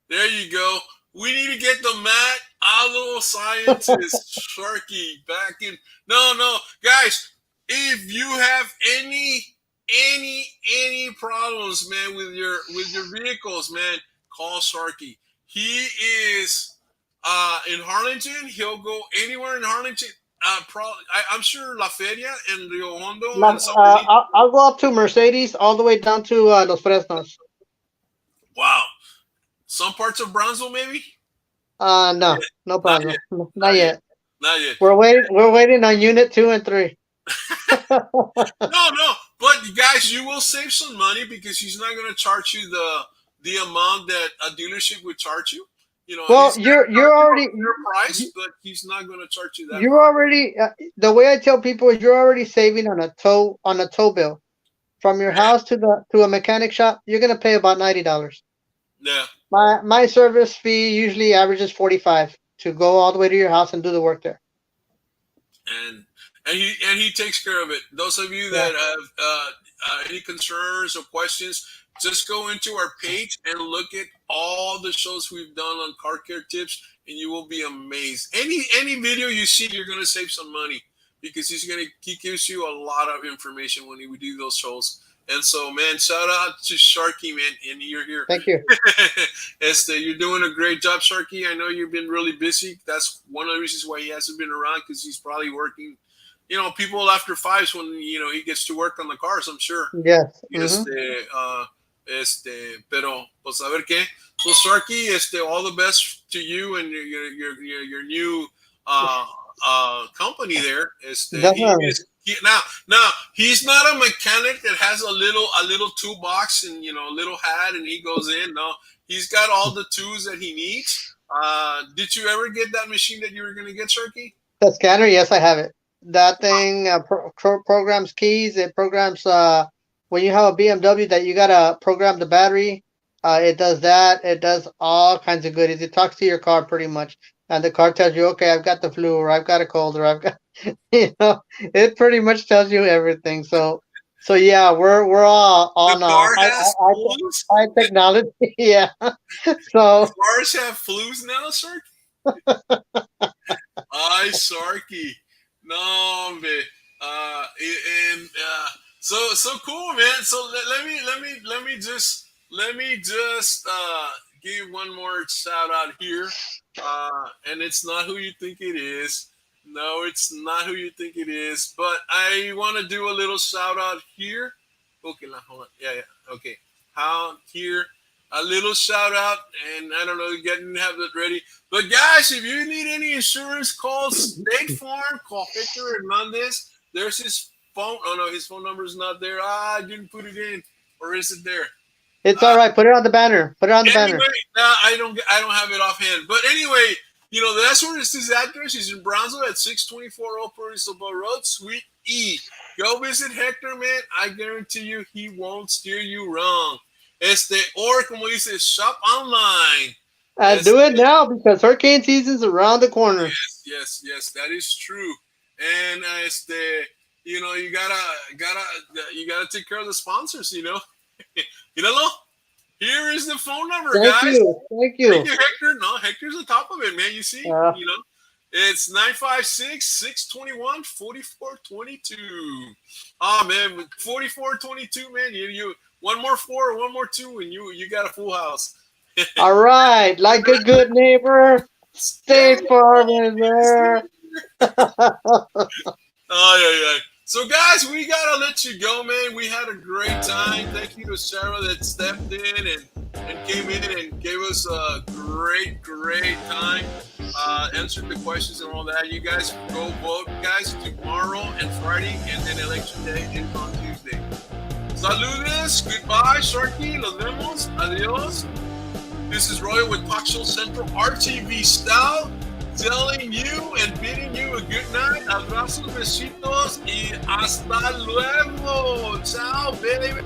There you go. We need to get the Matt, our little scientist, Sharky, back in. No, guys. If you have any problems, man, with your vehicles, man, call Sharky. He is in Harlingen. He'll go anywhere in Harlingen. I'm sure La Feria and Rio Hondo and San Benito. I'll go up to Mercedes all the way down to Los Fresnos. Wow. Some parts of Brownsville, maybe? No problem. Not yet. Not yet. We're waiting on unit 2 and 3. No. But guys, you will save some money because he's not going to charge you the amount that a dealership would charge you. You know, well, you're already your price, but he's not going to charge you that. You're much. Already the way I tell people is you're already saving on a tow bill from your house to a mechanic shop. You're going to pay about $90. Yeah. My service fee usually averages $45 to go all the way to your house and do the work there. And he takes care of it. Those of you that have any concerns or questions, just go into our page and look at all the shows we've done on car care tips, and you will be amazed. Any video you see, you're going to save some money because he gives you a lot of information when we do those shows. And so, man, shout out to Sharky, man, and you're here. Thank you. You're doing a great job, Sharky. I know you've been really busy. That's one of the reasons why he hasn't been around, because he's probably working. You know, people after 5s when he gets to work on the cars, I'm sure. Yes. Pero pues a ver qué. So Sharky, all the best to you and your new company there. Now he's not a mechanic that has a little toolbox and a little hat and he goes in. No, he's got all the tools that he needs. Did you ever get that machine that you were going to get, Sharky? The scanner, yes, I have it. That thing programs keys. It programs when you have a BMW that you gotta program the battery. It does that. It does all kinds of goodies. It talks to your car pretty much, and the car tells you, okay, I've got the flu, or I've got a cold, or I've got, it pretty much tells you everything. So yeah, we're all on high technology. Yeah. So cars have flus now, Sharky. Sharky. No, man. So cool, man. So let me just give you one more shout out here. And it's not who you think it is. No, it's not who you think it is. But I want to do a little shout out here. Okay, hold on. Yeah. Okay. Here. A little shout out, and I don't know, didn't have that ready. But guys, if you need any insurance, call State Farm, call Hector Hernandez. There's his phone. Oh no, his phone number is not there. I didn't put it in, or is it there? It's all right. Put it on the banner. Banner. No, I don't have it offhand. But anyway, that's where his address is in Brownsville at 624 Old Purcell Road, Suite E. Go visit Hector, man. I guarantee you, he won't steer you wrong. Or como dice, shop online. And do it now because hurricane season's around the corner. Yes, that is true. And you gotta take care of the sponsors, Míralo. Here is the phone number, Thank guys. you. Thank you. Thank you, Hector. No, Hector's on top of it, man. You see, it's 956-621-4422. Oh man, 4422, man. You one more 4, one more 2, and you got a full house. All right, like a good neighbor, State Farm is there. Oh, yeah. So, guys, we gotta let you go, man. We had a great time. Thank you to Sarah that stepped in and came in and gave us a great time. Answered the questions and all that. You guys go vote, guys, tomorrow and Friday, and then election day is on Tuesday. Saludes, goodbye, Sharky, los vemos, adios. This is Royal with Talk Show Central RTV style, telling you and bidding you a good night. Abrazos, besitos, y hasta luego. Ciao, baby.